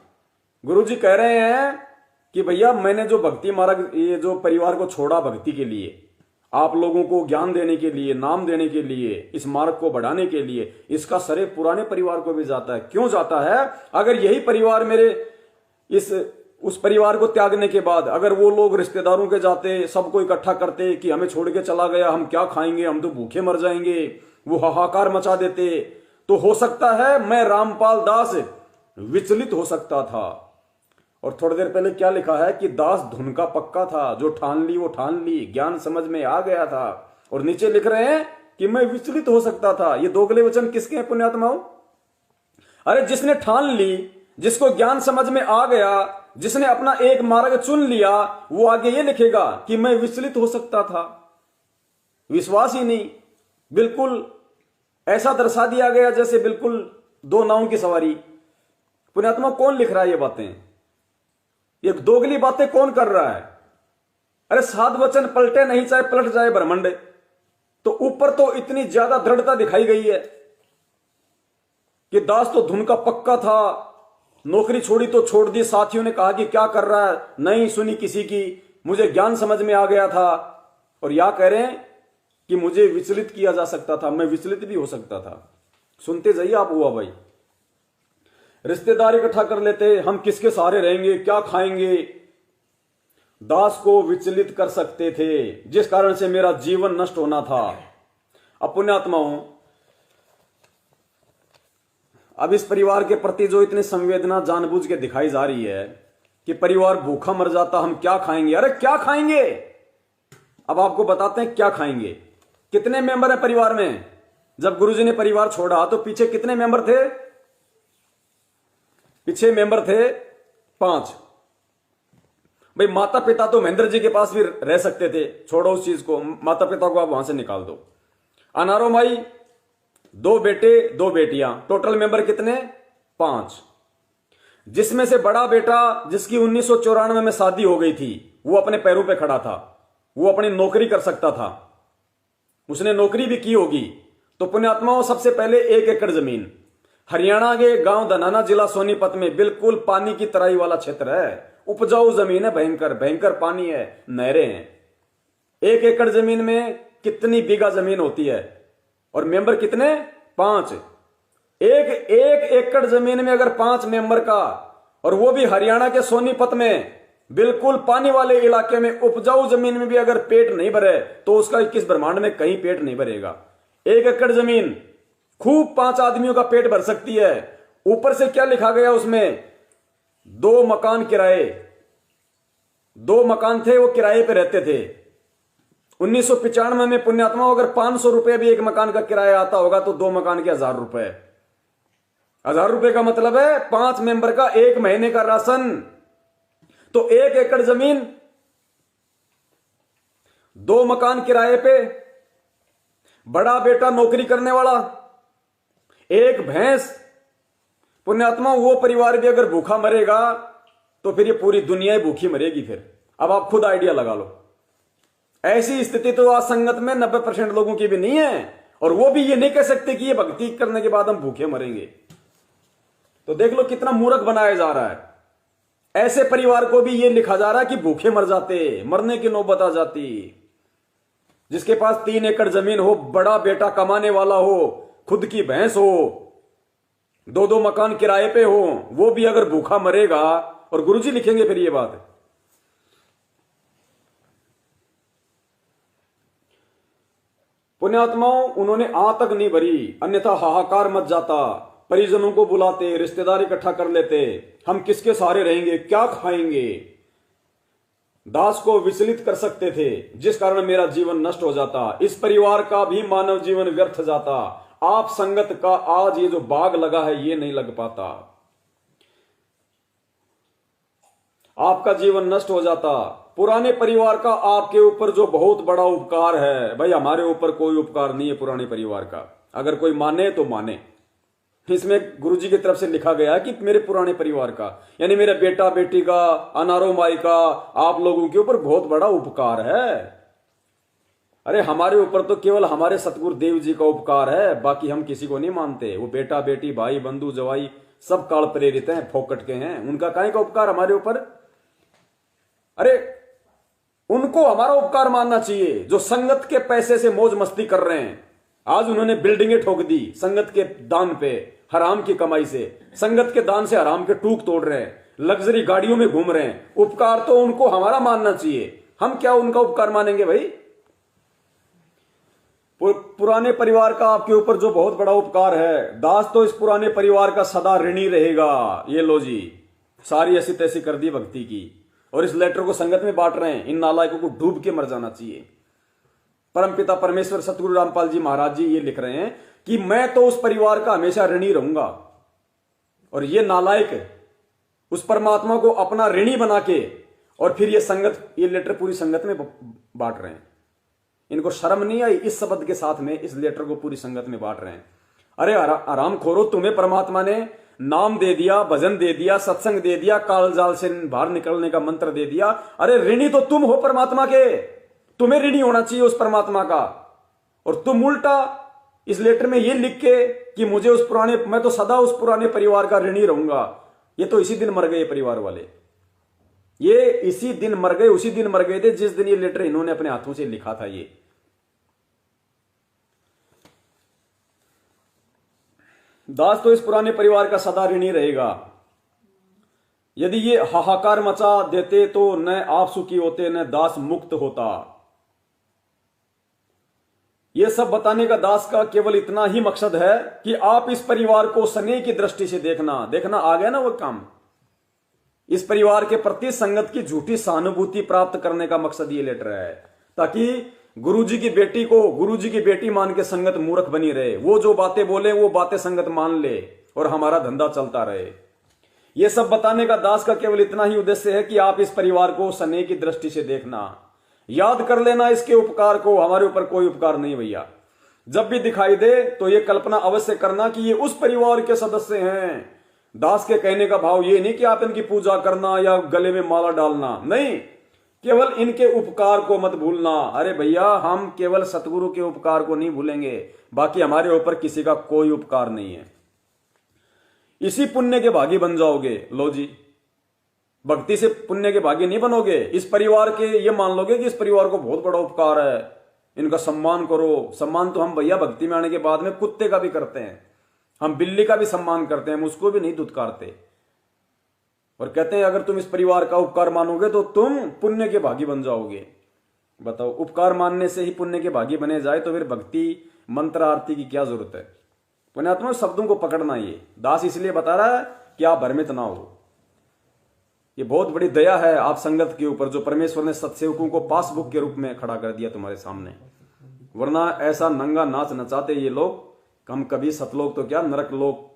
गुरुजी कह रहे हैं कि भैया मैंने जो भक्ति मार्ग, ये जो परिवार को छोड़ा भक्ति के लिए, आप लोगों को ज्ञान देने के लिए, नाम देने के लिए, इस मार्ग को बढ़ाने के लिए, इसका श्रेय पुराने परिवार को भी जाता है। क्यों जाता है? अगर यही परिवार मेरे इस उस परिवार को त्यागने के बाद अगर वो लोग रिश्तेदारों के जाते, सबको इकट्ठा करते कि हमें छोड़ के चला गया, हम क्या खाएंगे, हम तो भूखे मर जाएंगे, वो हाहाकार मचा देते, तो हो सकता है मैं रामपाल दास विचलित हो सकता था। और थोड़ी देर पहले क्या लिखा है कि दास धुन का पक्का था, जो ठान ली वो ठान ली, ज्ञान समझ में आ गया था। और नीचे लिख रहे हैं कि मैं विचलित हो सकता था। ये दोगले वचन किसके हैं पुण्यात्माओं? अरे जिसने ठान ली, जिसको ज्ञान समझ में आ गया, जिसने अपना एक मार्ग चुन लिया, वो आगे ये लिखेगा कि मैं विचलित हो सकता था। विश्वास ही नहीं, बिल्कुल ऐसा दर्शा दिया गया जैसे बिल्कुल दो नावों की सवारी। पुण्यात्मा कौन लिख रहा है ये बातें? ये दोगली बातें कौन कर रहा है? अरे साध वचन पलटे नहीं, चाहे पलट जाए ब्रह्मांड, तो ऊपर तो इतनी ज्यादा दृढ़ता दिखाई गई है कि दास तो धुन का पक्का था, नौकरी छोड़ी तो छोड़ दी, साथियों ने कहा कि क्या कर रहा है, नहीं सुनी किसी की, मुझे ज्ञान समझ में आ गया था। और या कह रहे हैं कि मुझे विचलित किया जा सकता था, मैं विचलित भी हो सकता था। सुनते जाइए आप। हुआ भाई, रिश्तेदार इकट्ठा कर लेते, हम किसके सहारे रहेंगे, क्या खाएंगे, दास को विचलित कर सकते थे, जिस कारण से मेरा जीवन नष्ट होना था। अब पुण्यात्माओं, अब इस परिवार के प्रति जो इतनी संवेदना जानबूझ के दिखाई जा रही है कि परिवार भूखा मर जाता, हम क्या खाएंगे। अरे क्या खाएंगे? अब आपको बताते हैं क्या खाएंगे। कितने मेंबर है परिवार में? जब गुरुजी ने परिवार छोड़ा तो पीछे कितने मेंबर थे? पीछे मेंबर थे 5। भाई माता पिता तो महेंद्र जी के पास भी रह सकते थे, छोड़ो उस चीज को, माता पिता को आप वहां से निकाल दो। अनारो माई, 2 बेटे 2 बेटियां, टोटल मेंबर कितने? 5। जिसमें से बड़ा बेटा जिसकी 1994 में शादी हो गई थी, वो अपने पैरों पे खड़ा था, वो अपनी नौकरी कर सकता था, उसने नौकरी भी की होगी। तो पुण्यात्माओं, सबसे पहले 1 एकड़ जमीन हरियाणा के गांव धनाना, जिला सोनीपत में, बिल्कुल पानी की तराई वाला क्षेत्र है, उपजाऊ जमीन है, भयंकर भयंकर पानी है, नहरें हैं। 1 एकड़ जमीन में कितनी बीघा जमीन होती है? और मेंबर कितने? 5। एक एकड़ जमीन में अगर 5 मेंबर का, और वो भी हरियाणा के सोनीपत में, बिल्कुल पानी वाले इलाके में, उपजाऊ जमीन में भी अगर पेट नहीं भरे तो उसका किस ब्रह्मांड में कहीं पेट नहीं भरेगा। 1 एकड़ जमीन खूब 5 आदमियों का पेट भर सकती है। ऊपर से क्या लिखा गया उसमें? 2 मकान किराए, 2 मकान थे, वो किराए पे रहते थे। 1995 में पुण्यात्मा, अगर 500 रुपए भी एक मकान का किराया आता होगा तो 2 मकान के 1000 रुपए। 1000 रुपए का मतलब है 5 मेंबर का 1 महीने का राशन। तो 1 एकड़ जमीन, 2 मकान किराए पे, बड़ा बेटा नौकरी करने वाला, 1 भैंस। पुण्यात्मा, वो परिवार भी अगर भूखा मरेगा तो फिर ये पूरी दुनिया ही भूखी मरेगी। फिर अब आप खुद आइडिया लगा लो। ऐसी स्थिति तो आज संगत में 90% लोगों की भी नहीं है, और वो भी ये नहीं कह सकते कि ये भक्ति करने के बाद हम भूखे मरेंगे। तो देख लो कितना मूर्ख बनाया जा रहा है। ऐसे परिवार को भी ये लिखा जा रहा है कि भूखे मर जाते, मरने की नौबत आ जाती। जिसके पास 3 एकड़ जमीन हो, बड़ा बेटा कमाने वाला हो, खुद की भैंस हो, 2-2 मकान किराए पे हो, वो भी अगर भूखा मरेगा। और गुरुजी लिखेंगे फिर ये बात। पुण्यात्माओं, उन्होंने आ तक नहीं भरी, अन्यथा हाहाकार मच जाता। परिजनों को बुलाते, रिश्तेदार इकट्ठा कर लेते, हम किसके सहारे रहेंगे, क्या खाएंगे। दास को विचलित कर सकते थे, जिस कारण मेरा जीवन नष्ट हो जाता, इस परिवार का भी मानव जीवन व्यर्थ जाता। आप संगत का आज ये जो बाग लगा है ये नहीं लग पाता, आपका जीवन नष्ट हो जाता। पुराने परिवार का आपके ऊपर जो बहुत बड़ा उपकार है, भाई हमारे ऊपर कोई उपकार नहीं है पुराने परिवार का। अगर कोई माने तो माने। इसमें गुरुजी की तरफ से लिखा गया है कि मेरे पुराने परिवार का, यानी मेरे बेटा बेटी का, अनारो माई का, आप लोगों के ऊपर बहुत बड़ा उपकार है। अरे हमारे ऊपर तो केवल हमारे सतगुरु देव जी का उपकार है, बाकी हम किसी को नहीं मानते। वो बेटा बेटी, भाई बंधु जवाई सब काल प्रेरित हैं, फोकट के हैं, उनका काहे का उपकार हमारे ऊपर। अरे उनको हमारा उपकार मानना चाहिए जो संगत के पैसे से मौज मस्ती कर रहे हैं। आज उन्होंने बिल्डिंगें ठोक दी संगत के दान पे, हराम की कमाई से, संगत के दान से हराम के टूक तोड़ रहे हैं। लग्जरी गाड़ियों में घूम रहे हैं। उपकार तो उनको हमारा मानना चाहिए, हम क्या उनका उपकार मानेंगे भाई। पुराने परिवार का आपके ऊपर जो बहुत बड़ा उपकार है, दास तो इस पुराने परिवार का सदा ऋणी रहेगा। ये लो जी, सारी ऐसी तैसी कर दी भक्ति की, और इस लेटर को संगत में बांट रहे हैं। इन नालायकों को डूब के मर जाना चाहिए। परमपिता परमेश्वर सतगुरु रामपाल जी महाराज जी ये लिख रहे हैं कि मैं तो उस परिवार का हमेशा ऋणी रहूंगा, और ये नालायक उस परमात्मा को अपना ऋणी बना के, और फिर ये संगत, ये लेटर पूरी संगत में बांट रहे हैं। इनको शर्म नहीं आई इस शब्द के साथ में इस लेटर को पूरी संगत में बांट रहे हैं। अरे आराम खोरो, तुम्हें परमात्मा ने नाम दे दिया, भजन दे दिया, सत्संग दे दिया, काल जाल से बाहर निकलने का मंत्र दे दिया। अरे ऋणी तो तुम हो परमात्मा के, तुम्हें ऋणी होना चाहिए उस परमात्मा का। और तुम उल्टा इस लेटर में ये लिख के कि मुझे उस पुराने, मैं तो सदा उस पुराने परिवार का ऋणी रहूंगा। ये तो इसी दिन मर गए परिवार वाले, ये इसी दिन मर गए, उसी दिन मर गए थे जिस दिन ये लेटर इन्होंने अपने हाथों से लिखा था। ये दास तो इस पुराने परिवार का सदा ऋणी रहेगा। यदि ये हाहाकार मचा देते तो न आप सुखी होते न दास मुक्त होता। यह सब बताने का दास का केवल इतना ही मकसद है कि आप इस परिवार को स्नेह की दृष्टि से देखना आ गया ना वो काम। इस परिवार के प्रति संगत की झूठी सहानुभूति प्राप्त करने का मकसद ये लेटर है, ताकि गुरुजी की बेटी को गुरुजी की बेटी मान के संगत मूर्ख बनी रहे। वो जो बातें बोले वो बातें संगत मान ले और हमारा धंधा चलता रहे। ये सब बताने का दास का केवल इतना ही उद्देश्य है कि आप इस परिवार को स्नेह की दृष्टि से देखना, याद कर लेना इसके उपकार को। हमारे ऊपर कोई उपकार नहीं भैया। जब भी दिखाई दे तो ये कल्पना अवश्य करना कि ये उस परिवार के सदस्य हैं। दास के कहने का भाव ये नहीं कि आप इनकी पूजा करना या गले में माला डालना, नहीं, केवल इनके उपकार को मत भूलना। अरे भैया, हम केवल सतगुरु के उपकार को नहीं भूलेंगे, बाकी हमारे ऊपर किसी का कोई उपकार नहीं है। इसी पुण्य के भागी बन जाओगे। लो जी, भक्ति से पुण्य के भागी नहीं बनोगे। इस परिवार के ये मान लोगे कि इस परिवार को बहुत बड़ा उपकार है, इनका सम्मान करो। सम्मान तो हम भैया भक्ति में आने के बाद में कुत्ते का भी करते हैं, हम बिल्ली का भी सम्मान करते हैं, हम उसको भी नहीं धुतकारते। और कहते हैं अगर तुम इस परिवार का उपकार मानोगे तो तुम पुण्य के भागी बन जाओगे। बताओ, उपकार मानने से ही पुण्य के भागी बने जाए तो फिर भक्ति मंत्र आरती की क्या जरूरत है। पुण्यात्मा शब्दों को पकड़ना, ये दास इसलिए बता रहा है कि आप भ्रमित ना हो। ये बहुत बड़ी दया है आप संगत के ऊपर, जो परमेश्वर ने सत्सेवकों को पासबुक के रूप में खड़ा कर दिया तुम्हारे सामने। वरना ऐसा नंगा नाच नचाते ये लोग, हम कभी सतलोक तो क्या नरक लोक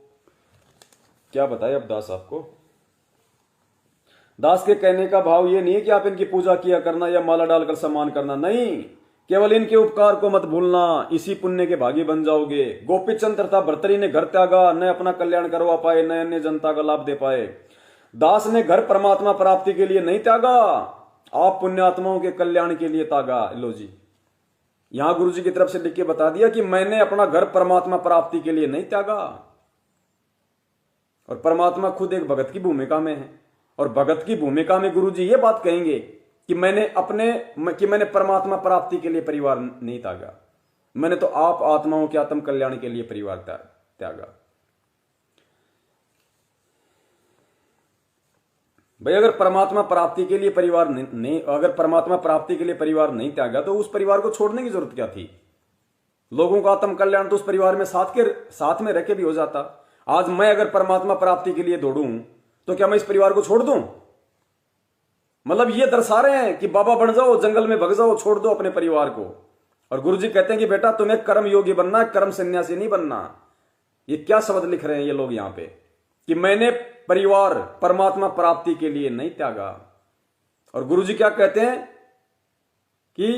क्या बताए अब दास आपको। दास के कहने का भाव ये नहीं है कि आप इनकी पूजा किया करना या माला डालकर सम्मान करना, नहीं, केवल इनके उपकार को मत भूलना, इसी पुण्य के भागी बन जाओगे। गोपीचंद तथा भर्तरी ने घर त्यागा, न अपना कल्याण करवा पाए, न अन्य जनता का लाभ दे पाए। दास ने घर परमात्मा प्राप्ति के लिए नहीं त्यागा, आप पुण्यात्माओं के कल्याण के लिए त्यागा। लो जी, यहां गुरु जी की तरफ से लिख के बता दिया कि मैंने अपना घर परमात्मा प्राप्ति के लिए नहीं त्यागा। और परमात्मा खुद एक भगत की भूमिका में है, और भगत की भूमिका में गुरु जी ये बात कहेंगे कि मैंने परमात्मा प्राप्ति के लिए परिवार नहीं त्यागा, मैंने तो आप आत्माओं के आत्म कल्याण के लिए परिवार त्यागा। भाई, अगर परमात्मा प्राप्ति के लिए परिवार नहीं, अगर परमात्मा प्राप्ति के लिए परिवार नहीं त्यागा तो उस परिवार को छोड़ने की जरूरत क्या थी। लोगों का आत्म कल्याण तो उस परिवार में साथ में रह के भी हो जाता। आज मैं अगर परमात्मा प्राप्ति के लिए दौड़ूं तो क्या मैं इस परिवार को छोड़ दूं। मतलब ये दर्शा रहे हैं कि बाबा बन जाओ, जंगल में भग जाओ, छोड़ दो अपने परिवार को। और गुरुजी कहते हैं कि बेटा तुम्हें कर्म योगी बनना, कर्म सन्यासी नहीं बनना। ये क्या शब्द लिख रहे हैं ये लोग यहां पे कि मैंने परिवार परमात्मा प्राप्ति के लिए नहीं त्यागा। और गुरुजी क्या कहते हैं कि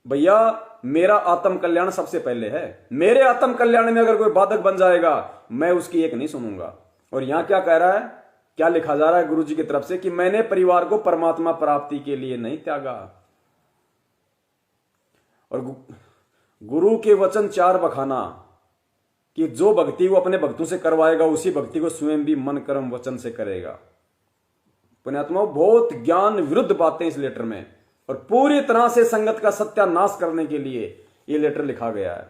भैया मेरा आत्म कल्याण सबसे पहले है, मेरे आत्म कल्याण में अगर कोई बाधक बन जाएगा मैं उसकी एक नहीं सुनूंगा। और यहां क्या कह रहा है, क्या लिखा जा रहा है गुरु जी की तरफ से कि मैंने परिवार को परमात्मा प्राप्ति के लिए नहीं त्यागा। और गुरु के वचन 4 बखाना कि जो भक्ति वो अपने भक्तों से करवाएगा उसी भक्ति को स्वयं भी मन कर्म वचन से करेगा। पुण्यात्मा, बहुत ज्ञान विरुद्ध बातें इस लेटर में, और पूरी तरह से संगत का सत्यानाश करने के लिए ये लेटर लिखा गया है।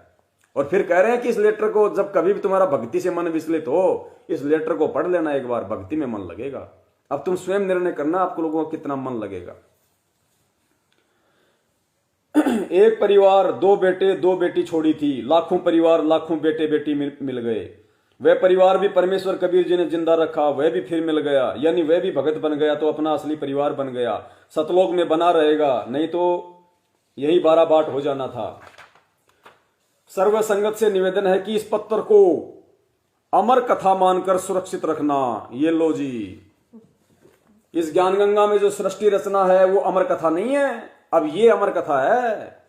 और फिर कह रहे हैं कि इस लेटर को जब कभी भी तुम्हारा भक्ति से मन विचलित हो, इस लेटर को पढ़ लेना एक बार, भक्ति में मन लगेगा। अब तुम स्वयं निर्णय करना आपको लोगों का कितना मन लगेगा। एक परिवार दो बेटे दो बेटी छोड़ी थी, लाखों परिवार लाखों बेटे बेटी मिल गए। वह परिवार भी परमेश्वर कबीर जी ने जिंदा रखा, वह भी फिर मिल गया, यानी वह भी भगत बन गया तो अपना असली परिवार बन गया, सतलोक में बना रहेगा, नहीं तो यही 12 बाट हो जाना था। सर्व संगत से निवेदन है कि इस पत्र को अमर कथा मानकर सुरक्षित रखना। ये लो जी, इस ज्ञान गंगा में जो सृष्टि रचना है वो अमर कथा नहीं है, अब ये अमर कथा है।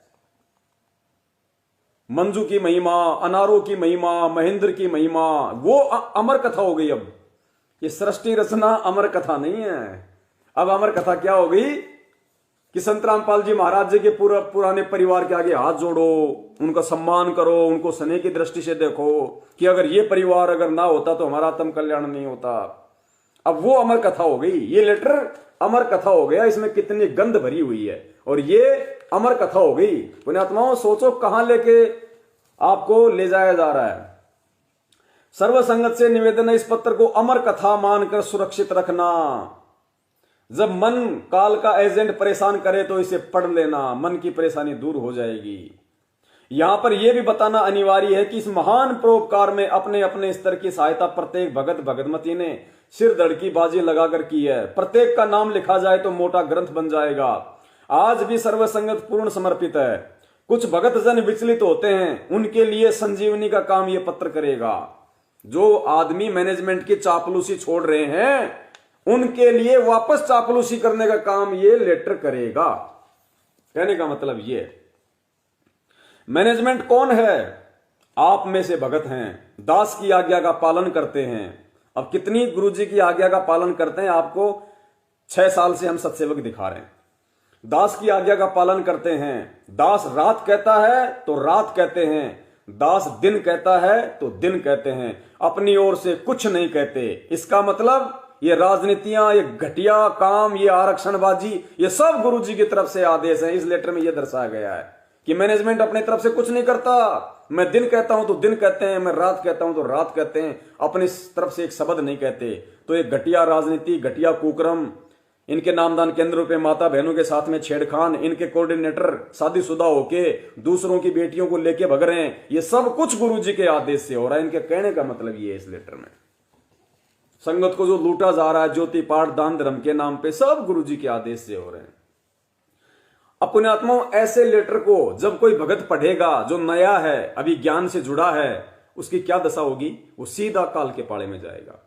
मंजू की महिमा, अनारों की महिमा, महेंद्र की महिमा, वो अमर कथा हो गई। अब ये सृष्टि रचना अमर कथा नहीं है। अब अमर कथा क्या हो गई कि संत रामपाल जी महाराज जी के पुराने परिवार के आगे हाथ जोड़ो, उनका सम्मान करो, उनको स्नेह की दृष्टि से देखो कि अगर ये परिवार अगर ना होता तो हमारा आत्म कल्याण नहीं होता। अब वो अमर कथा हो गई, ये लेटर अमर कथा हो गया, इसमें कितनी गंध भरी हुई है और ये अमर कथा हो गई। पुण्यात्माओं सोचो कहां लेके आपको ले जाया जा रहा है। सर्व संगत से निवेदन है इस पत्र को अमर कथा मानकर सुरक्षित रखना। जब मन काल का एजेंट परेशान करे तो इसे पढ़ लेना, मन की परेशानी दूर हो जाएगी। यहां पर यह भी बताना अनिवार्य है कि इस महान परोपकार में अपने अपने स्तर की सहायता प्रत्येक भगत भगतमती ने सिर धड़की बाजी लगाकर की है। प्रत्येक का नाम लिखा जाए तो मोटा ग्रंथ बन जाएगा। आज भी सर्वसंगत पूर्ण समर्पित है। कुछ भगत जन विचलित होते हैं, उनके लिए संजीवनी का काम यह पत्र करेगा। जो आदमी मैनेजमेंट की चापलूसी छोड़ रहे हैं उनके लिए वापस चापलूसी करने का काम ये लेटर करेगा। कहने का मतलब ये, मैनेजमेंट कौन है? आप में से भगत हैं, दास की आज्ञा का पालन करते हैं। अब कितनी गुरुजी की आज्ञा का पालन करते हैं आपको 6 साल से हम सत्सेवक दिखा रहे हैं। दास की आज्ञा का पालन करते हैं। दास रात कहता है तो रात कहते हैं, दास दिन कहता है तो दिन कहते हैं, अपनी ओर से कुछ नहीं कहते। इसका मतलब ये राजनीतियां, ये घटिया काम, ये आरक्षणबाजी, ये सब गुरुजी की तरफ से आदेश है। इस लेटर में यह दर्शाया गया है कि मैनेजमेंट अपनी तरफ से कुछ नहीं करता। मैं दिन कहता हूं तो दिन कहते हैं, मैं रात कहता हूं तो रात कहते हैं, अपनी तरफ से एक शब्द नहीं कहते। तो ये घटिया राजनीति, घटिया कुक्रम, इनके नामदान केंद्रों पे माता बहनों के साथ में छेड़खान, इनके कोऑर्डिनेटर शादीशुदा होके दूसरों की बेटियों को लेके भग रहे हैं, ये सब कुछ गुरुजी के आदेश से हो रहा है। इनके कहने का मतलब ये है इस लेटर में, संगत को जो लूटा जा रहा है ज्योति पाठ दान धर्म के नाम पे, सब गुरुजी के आदेश से हो रहे हैं। पुण्यात्माओं ऐसे लेटर को जब कोई भगत पढ़ेगा जो नया है, अभी ज्ञान से जुड़ा है, उसकी क्या दशा होगी? वो सीधा काल के पाड़े में जाएगा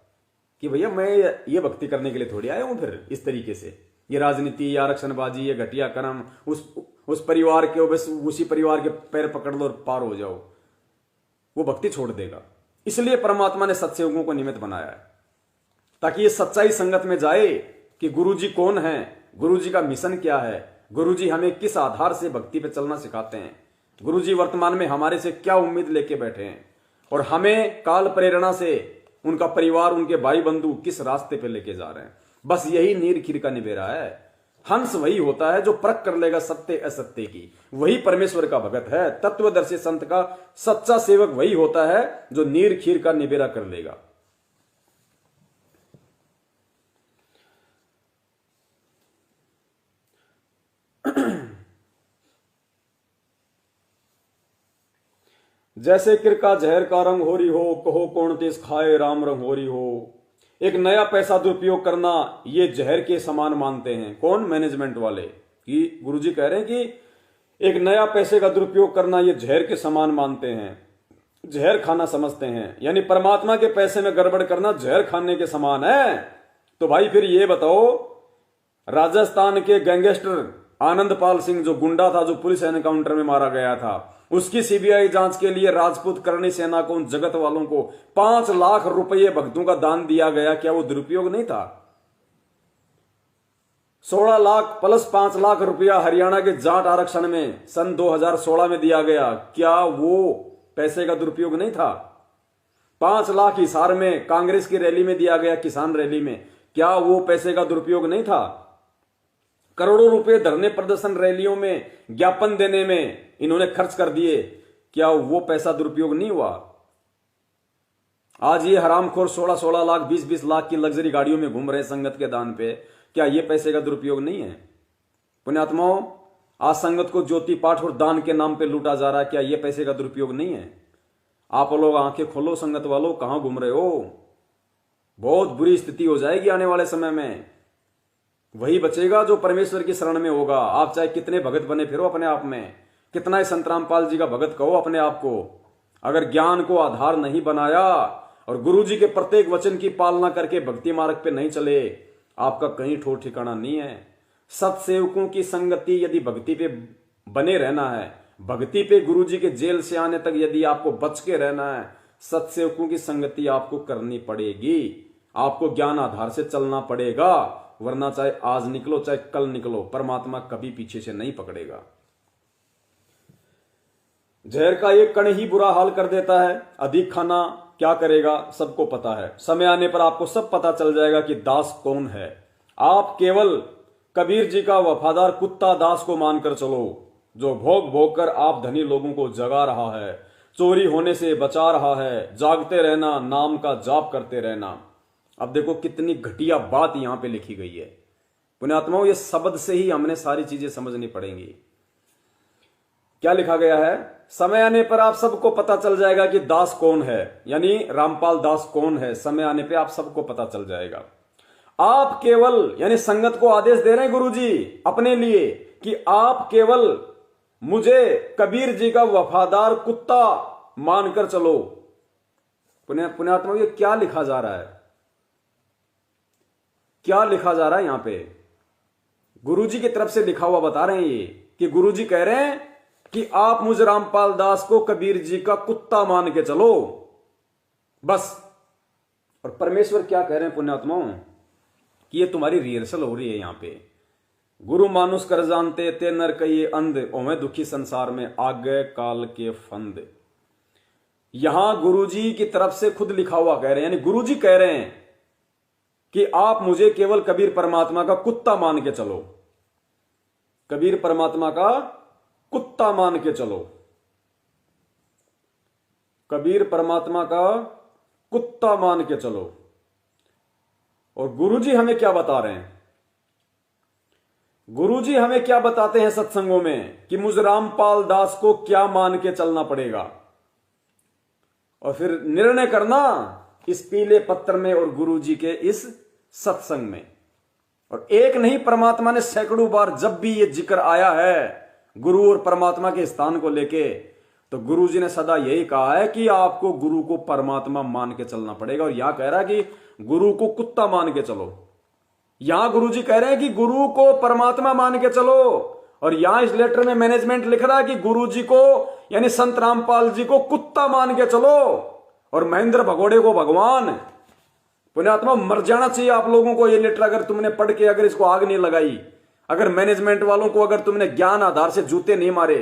कि भैया मैं ये भक्ति करने के लिए थोड़ी आया हूं। फिर इस तरीके से ये राजनीति, ये आरक्षणबाजी, ये घटिया कर्म, उस परिवार के बस उसी परिवार के पैर पकड़ लो और पार हो जाओ, वो भक्ति छोड़ देगा। इसलिए परमात्मा ने सत्सेवकों को निमित्त बनाया है ताकि ये सच्चाई संगत में जाए कि गुरुजी कौन है, गुरुजी का मिशन क्या है, गुरुजी हमें किस आधार से भक्ति पे चलना सिखाते हैं, गुरुजी वर्तमान में हमारे से क्या उम्मीद लेके बैठे हैं और हमें काल प्रेरणा से उनका परिवार, उनके भाई बंधु किस रास्ते पे लेके जा रहे हैं। बस यही नीर खीर का निबेरा है। हंस वही होता है जो परख कर लेगा सत्य असत्य की, वही परमेश्वर का भगत है। तत्वदर्शी संत का सच्चा सेवक वही होता है जो नीर खीर का निबेरा कर लेगा। जैसे किरका जहर का रंग हो रही हो, कहो कौन तेज खाए राम रंग हो रही हो। एक नया पैसा दुरुपयोग करना ये जहर के समान मानते हैं। कौन? मैनेजमेंट वाले। कि गुरुजी कह रहे हैं कि एक नया पैसे का दुरुपयोग करना ये जहर के समान मानते हैं, जहर खाना समझते हैं। यानी परमात्मा के पैसे में गड़बड़ करना जहर खाने के समान है। तो भाई फिर ये बताओ, राजस्थान के गैंगस्टर आनंदपाल सिंह जो गुंडा था, जो पुलिस एनकाउंटर में मारा गया था, उसकी सीबीआई जांच के लिए राजपूत करणी सेना को, उन जगत वालों को 5 लाख रुपए भक्तों का दान दिया गया। क्या वो दुरुपयोग नहीं था? 16 लाख प्लस 5 लाख रुपया हरियाणा के जाट आरक्षण में सन 2016 में दिया गया। क्या वो पैसे का दुरुपयोग नहीं था? 5 लाख हिसार में कांग्रेस की रैली में दिया गया, किसान रैली में, क्या वो पैसे का दुरुपयोग नहीं था? करोड़ों रुपए धरने प्रदर्शन रैलियों में ज्ञापन देने में इन्होंने खर्च कर दिए, क्या वो पैसा दुरुपयोग नहीं हुआ? आज ये हरामखोर 16-16 लाख 20-20 लाख की लग्जरी गाड़ियों में घूम रहे हैं संगत के दान पे, क्या ये पैसे का दुरुपयोग नहीं है? पुण्यात्माओं, आज संगत को ज्योति पाठ और दान के नाम पे लूटा जा रहा है, क्या ये पैसे का दुरुपयोग नहीं है? आप लोग आंखें खोलो संगत वालों, कहां घूम रहे हो? बहुत बुरी स्थिति हो जाएगी आने वाले समय में। वही बचेगा जो परमेश्वर की शरण में होगा। आप चाहे कितने भगत बने फिरो अपने आप में, कितना ही संत रामपाल जी का भगत कहो अपने आप को, अगर ज्ञान को आधार नहीं बनाया और गुरु जी के प्रत्येक वचन की पालना करके भक्ति मार्ग पे नहीं चले, आपका कहीं ठोर ठिकाना नहीं है। सत्सेवकों की संगति यदि भक्ति पे बने रहना है, भक्ति पे गुरु जी के जेल से आने तक यदि आपको बच के रहना है, सत्सेवकों की संगति आपको करनी पड़ेगी। आपको ज्ञान आधार से चलना पड़ेगा, वरना चाहे आज निकलो चाहे कल निकलो, परमात्मा कभी पीछे से नहीं पकड़ेगा। जहर का एक कण ही बुरा हाल कर देता है, अधिक खाना क्या करेगा सबको पता है। समय आने पर आपको सब पता चल जाएगा कि दास कौन है। आप केवल कबीर जी का वफादार कुत्ता दास को मानकर चलो, जो भोग भोग कर आप धनी लोगों को जगा रहा है, चोरी होने से बचा रहा है, जागते रहना, नाम का जाप करते रहना। अब देखो कितनी घटिया बात यहां पे लिखी गई है। पुण्यात्माओं, ये शब्द से ही हमने सारी चीजें समझनी पड़ेंगी। क्या लिखा गया है? समय आने पर आप सबको पता चल जाएगा कि दास कौन है, यानी रामपाल दास कौन है। समय आने पे आप सबको पता चल जाएगा। आप केवल, यानी संगत को आदेश दे रहे हैं गुरुजी अपने लिए कि आप केवल मुझे कबीर जी का वफादार कुत्ता मानकर चलो। पुण्यात्मा, ये क्या लिखा जा रहा है? क्या लिखा जा रहा है यहां पे? गुरुजी की तरफ से लिखा हुआ बता रहे हैं ये कि गुरुजी कह रहे हैं कि आप मुझ रामपाल दास को कबीर जी का कुत्ता मान के चलो, बस। और परमेश्वर क्या कह रहे हैं पुण्यात्माओं कि ये तुम्हारी रिहर्सल हो रही है यहां पे। गुरु मानुष कर जानते ते नर कहिए अंध, ओमे दुखी संसार में आगे काल के फंद। यहां गुरुजी की तरफ से खुद लिखा हुआ कह रहे हैं, यानी गुरुजी कह रहे हैं कि आप मुझे केवल कबीर परमात्मा का कुत्ता मान के चलो, कबीर परमात्मा का कुत्ता मान के चलो, कबीर परमात्मा का कुत्ता मान के चलो। और गुरुजी हमें क्या बता रहे हैं? गुरुजी हमें क्या बताते हैं सत्संगों में कि मुझ रामपाल दास को क्या मान के चलना पड़ेगा, और फिर निर्णय करना इस पीले पत्र में और गुरुजी के इस सत्संग में। और एक नहीं, परमात्मा ने सैकड़ों बार जब भी ये जिक्र आया है गुरु और परमात्मा के स्थान को लेके, तो गुरुजी ने सदा यही कहा है कि आपको गुरु को परमात्मा मान के चलना पड़ेगा। और यहां कह रहा है कि गुरु को कुत्ता मान के चलो। यहां गुरुजी कह रहे हैं कि गुरु को परमात्मा मान के चलो, और यहां इस लेटर में मैनेजमेंट लिख रहा है कि गुरुजी को, यानी संत रामपाल जी को कुत्ता मान के चलो, और महेंद्र भगोड़े को भगवान। पुण्यात्मा, मर जाना चाहिए आप लोगों को ये लेटर अगर तुमने पढ़ के अगर इसको आग नहीं लगाई, अगर मैनेजमेंट वालों को अगर तुमने ज्ञान आधार से जूते नहीं मारे।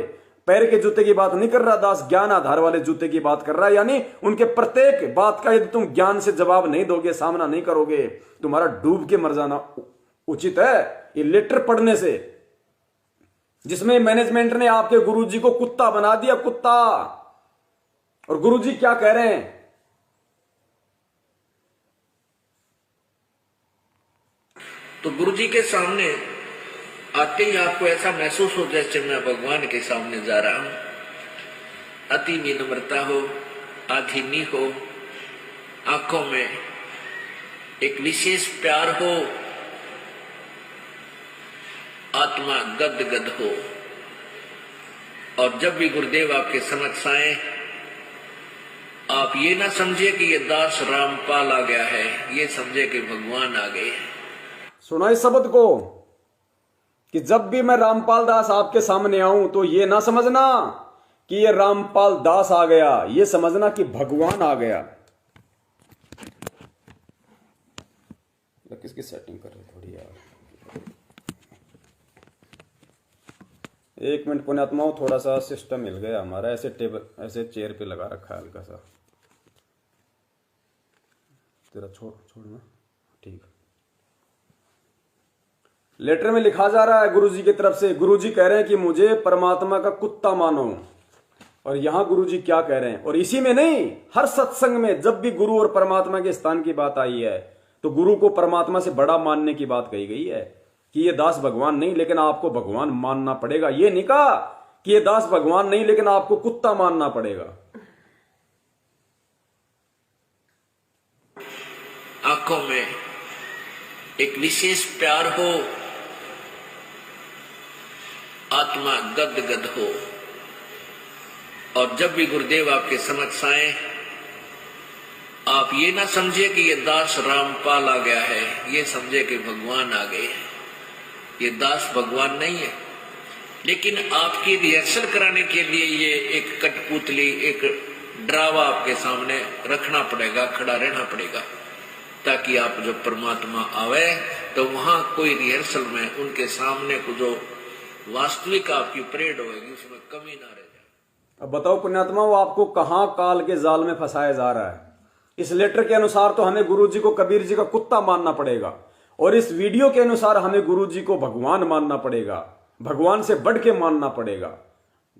पैर के जूते की बात नहीं कर रहा दास, ज्ञान आधार वाले जूते की बात कर रहा है। यानी उनके प्रत्येक बात का यदि तुम ज्ञान से जवाब नहीं दोगे, सामना नहीं करोगे, तुम्हारा डूब के मर जाना उचित है ये लेटर पढ़ने से, जिसमें मैनेजमेंट ने आपके गुरुजी को कुत्ता बना दिया, कुत्ता। और गुरुजी क्या कह रहे हैं? तो गुरुजी के सामने आते ही आपको ऐसा महसूस हो जैसे मैं भगवान के सामने जा रहा हूं। अति विनम्रता हो, आधीनी हो, आंखों में एक विशेष प्यार हो, आत्मा गद गद हो। और जब भी गुरुदेव आपके समक्ष आए, आप ये ना समझे कि ये दास रामपाल आ गया है, ये समझे कि भगवान आ गए। सुना इस शब्द को कि जब भी मैं रामपाल दास आपके सामने आऊं तो ये ना समझना कि ये रामपाल दास आ गया, ये समझना कि भगवान आ गया। किसकी सेटिंग कर रहे थोड़ी यार, एक मिनट पुण्यात्माओं, थोड़ा सा सिस्टम हिल गया हमारा। ऐसे टेबल, ऐसे चेयर पे लगा रखा है हल्का सा, तेरा छोड़ना ठीक। लेटर में लिखा जा रहा है गुरुजी की तरफ से, गुरुजी कह रहे हैं कि मुझे परमात्मा का कुत्ता मानो। और यहां गुरुजी क्या कह रहे हैं, और इसी में नहीं, हर सत्संग में जब भी गुरु और परमात्मा के स्थान की बात आई है तो गुरु को परमात्मा से बड़ा मानने की बात कही गई है कि ये दास भगवान नहीं लेकिन आपको भगवान मानना पड़ेगा। ये नहीं कहा कि ये दास भगवान नहीं लेकिन आपको कुत्ता मानना पड़ेगा। आंखों में एक विशेष प्यार हो, आत्मा गदगद हो, और जब भी गुरुदेव आपके समक्ष आए आप ये ना समझे कि ये दास रामपाल आ गया है, ये समझे कि भगवान आ गए। ये दास भगवान नहीं है, लेकिन आपकी रिहर्सल कराने के लिए ये एक कठपुतली, एक ड्रावा आपके सामने रखना पड़ेगा, खड़ा रहना पड़ेगा, ताकि आप जब परमात्मा आवे तो वहां कोई रिहर्सल में उनके सामने को जो वास्तविक आपकी परेड होगी उसमें कमी ना रह जाए। अब बताओ पुण्यात्मा, वो आपको कहां काल के जाल में फंसाया जा रहा है। इस लेटर के अनुसार तो हमें गुरुजी को कबीर जी का कुत्ता मानना पड़ेगा, और इस वीडियो के अनुसार हमें गुरुजी को भगवान मानना पड़ेगा, भगवान से बढ़ के मानना पड़ेगा।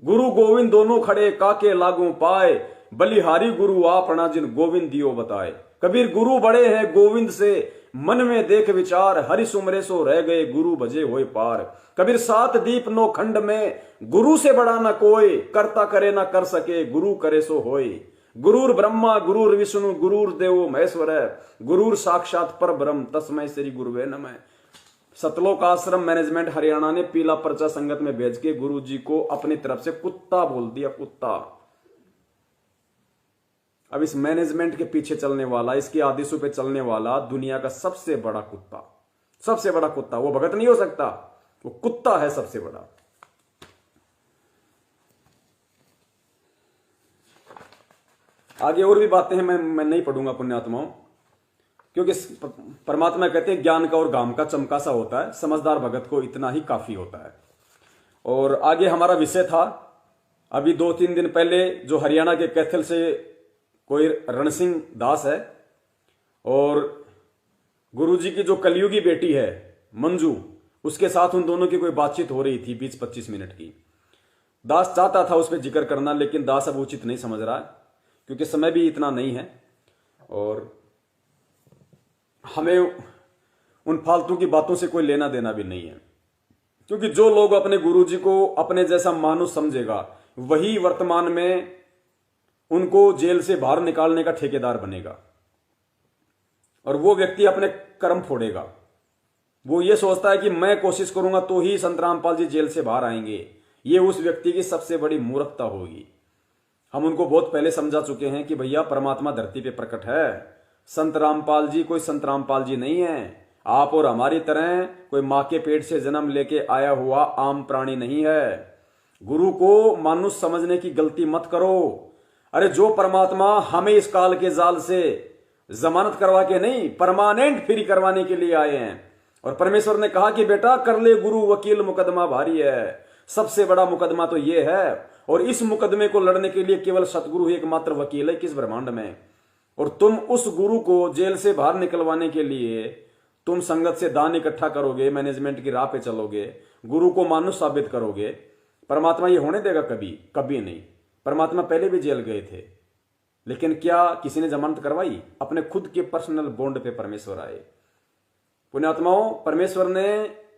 गुरु गोविंद दोनों खड़े काके लागू पाए, बलिहारी गुरु आपना जिन गोविंद दियो बताए। कबीर गुरु बड़े हैं गोविंद से, मन में देख विचार, हरि सुमरे सो रह गए गुरु भजे होए पार। कबीर सात दीप नो खंड में, गुरु से बड़ा न कोई, करता करे ना कर सके, गुरु करे सो होए। गुरुर ब्रह्मा गुरुर विष्णु गुरुर देवो महेश्वर, गुरुर साक्षात पर ब्रह्म तस्मै श्री गुरुवे नमः। सतलोक आश्रम मैनेजमेंट हरियाणा ने पीला पर्चा संगत में भेज के गुरु जी को अपनी तरफ से कुत्ता बोल दिया, कुत्ता। अब इस मैनेजमेंट के पीछे चलने वाला, इसके आदेशों पे चलने वाला दुनिया का सबसे बड़ा कुत्ता, सबसे बड़ा कुत्ता, वो भगत नहीं हो सकता, वो कुत्ता है सबसे बड़ा। आगे और भी बातें हैं, मैं नहीं पढ़ूंगा पुण्यात्माओं, क्योंकि परमात्मा कहते हैं ज्ञान का और घाम का चमका सा होता है, समझदार भगत को इतना ही काफी होता है। और आगे हमारा विषय था, अभी 2-3 दिन पहले जो हरियाणा के कैथल से कोई रणसिंह दास है और गुरुजी की जो कलयुगी बेटी है मंजू, उसके साथ उन दोनों की कोई बातचीत हो रही थी 20-25 मिनट की। दास चाहता था उस पर जिक्र करना, लेकिन दास अब उचित नहीं समझ रहा है, क्योंकि समय भी इतना नहीं है और हमें उन फालतू की बातों से कोई लेना देना भी नहीं है। क्योंकि जो लोग अपने गुरुजी को अपने जैसा मानुष समझेगा वही वर्तमान में उनको जेल से बाहर निकालने का ठेकेदार बनेगा, और वो व्यक्ति अपने कर्म फोड़ेगा। वो ये सोचता है कि मैं कोशिश करूंगा तो ही संत रामपाल जी जेल से बाहर आएंगे। ये उस व्यक्ति की सबसे बड़ी मूर्खता होगी। हम उनको बहुत पहले समझा चुके हैं कि भैया परमात्मा धरती पे प्रकट है, संत रामपाल जी कोई संत रामपाल जी नहीं है। आप और हमारी तरह कोई मां के पेट से जन्म लेके आया हुआ आम प्राणी नहीं है। गुरु को मानुष समझने की गलती मत करो। अरे जो परमात्मा हमें इस काल के जाल से जमानत करवा के नहीं, परमानेंट फ्री करवाने के लिए आए हैं। और परमेश्वर ने कहा कि बेटा कर ले गुरु वकील, मुकदमा भारी है। सबसे बड़ा मुकदमा तो ये है, और इस मुकदमे को लड़ने के लिए केवल सतगुरु ही एकमात्र वकील है किस ब्रह्मांड में। और तुम उस गुरु को जेल से बाहर निकलवाने के लिए तुम संगत से दान इकट्ठा करोगे, मैनेजमेंट की राह पे चलोगे, गुरु को मानुष साबित करोगे। परमात्मा ये होने देगा? कभी कभी नहीं। परमात्मा पहले भी जेल गए थे, लेकिन क्या किसी ने जमानत करवाई? अपने खुद के पर्सनल बॉन्ड पे परमेश्वर आए। पुण्यात्माओं, परमेश्वर ने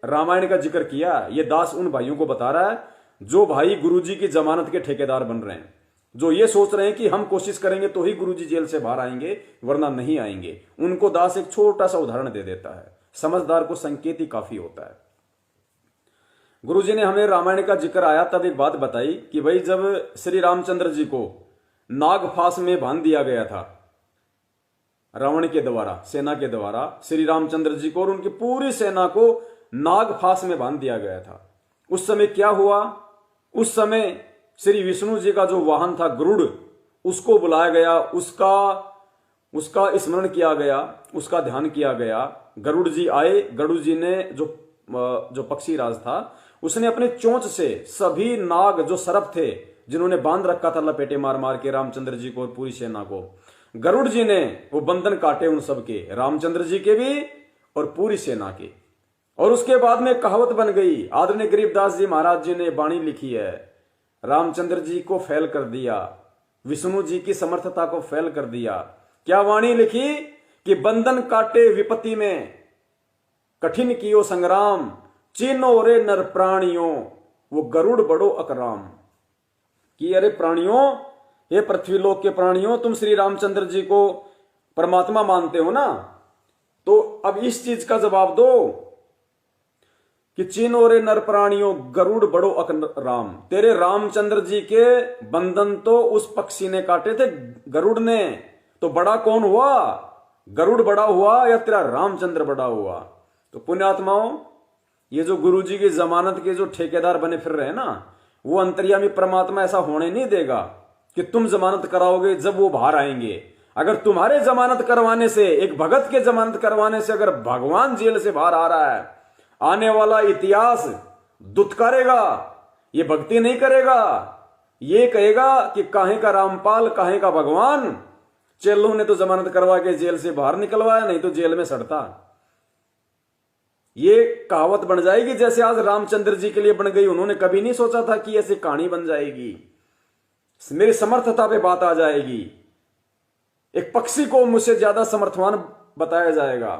रामायण का जिक्र किया। ये दास उन भाइयों को बता रहा है जो भाई गुरुजी की जमानत के ठेकेदार बन रहे हैं, जो ये सोच रहे हैं कि हम कोशिश करेंगे तो ही गुरुजी जेल से बाहर आएंगे, वरना नहीं आएंगे। उनको दास एक छोटा सा उदाहरण दे देता है। समझदार को संकेत ही काफी होता है। गुरुजी ने हमें रामायण का जिक्र आया तब एक बात बताई कि भाई जब श्री रामचंद्र जी को नागफास में बांध दिया गया था रावण के द्वारा, सेना के द्वारा, श्री रामचंद्र जी को और उनकी पूरी सेना को नागफास में बांध दिया गया था। उस समय क्या हुआ? उस समय श्री विष्णु जी का जो वाहन था गरुड़, उसको बुलाया गया, उसका स्मरण किया गया, उसका ध्यान किया गया। गरुड़ जी आए। गरुड़ जी ने जो पक्षी राज था उसने अपने चोंच से सभी नाग जो सर्प थे जिन्होंने बांध रखा था लपेटे मार मार के रामचंद्र जी को और पूरी सेना को, गरुड़ जी ने वो बंधन काटे उन सबके, रामचंद्र जी के भी और पूरी सेना के। और उसके बाद में कहावत बन गई। आदरणीय गरीबदास जी महाराज जी ने वाणी लिखी है, रामचंद्र जी को फेल कर दिया, विष्णु जी की समर्थता को फेल कर दिया। क्या वाणी लिखी कि बंधन काटे विपत्ति में, कठिन कियो संग्राम, चीनो रे नर प्राणियों, वो गरुड़ बड़ो अकराम। कि अरे प्राणियों, ये पृथ्वीलोक के प्राणियों, तुम श्री रामचंद्र जी को परमात्मा मानते हो ना, तो अब इस चीज का जवाब दो कि चीनो रे नर प्राणियों, गरुड़ बड़ो अकराम। तेरे रामचंद्र जी के बंधन तो उस पक्षी ने काटे थे, गरुड़ ने, तो बड़ा कौन हुआ? गरुड़ बड़ा हुआ या तेरा रामचंद्र बड़ा हुआ? तो पुण्यात्माओं, ये जो गुरु जी की जमानत के जो ठेकेदार बने फिर रहे हैं ना, वो अंतर्यामी परमात्मा ऐसा होने नहीं देगा कि तुम जमानत कराओगे जब वो बाहर आएंगे। अगर तुम्हारे जमानत करवाने से, एक भगत के जमानत करवाने से अगर भगवान जेल से बाहर आ रहा है, आने वाला इतिहास दुत्कारेगा, ये भक्ति नहीं करेगा, ये कहेगा कि काहे का रामपाल, काहे का भगवान, चेलों ने तो जमानत करवा के जेल से बाहर निकलवाया, नहीं तो जेल में सड़ता। ये कहावत बन जाएगी जैसे आज रामचंद्र जी के लिए बन गई। उन्होंने कभी नहीं सोचा था कि ऐसी कहानी बन जाएगी। मेरी समर्थता पे बात आ जाएगी, एक पक्षी को मुझसे ज्यादा समर्थवान बताया जाएगा।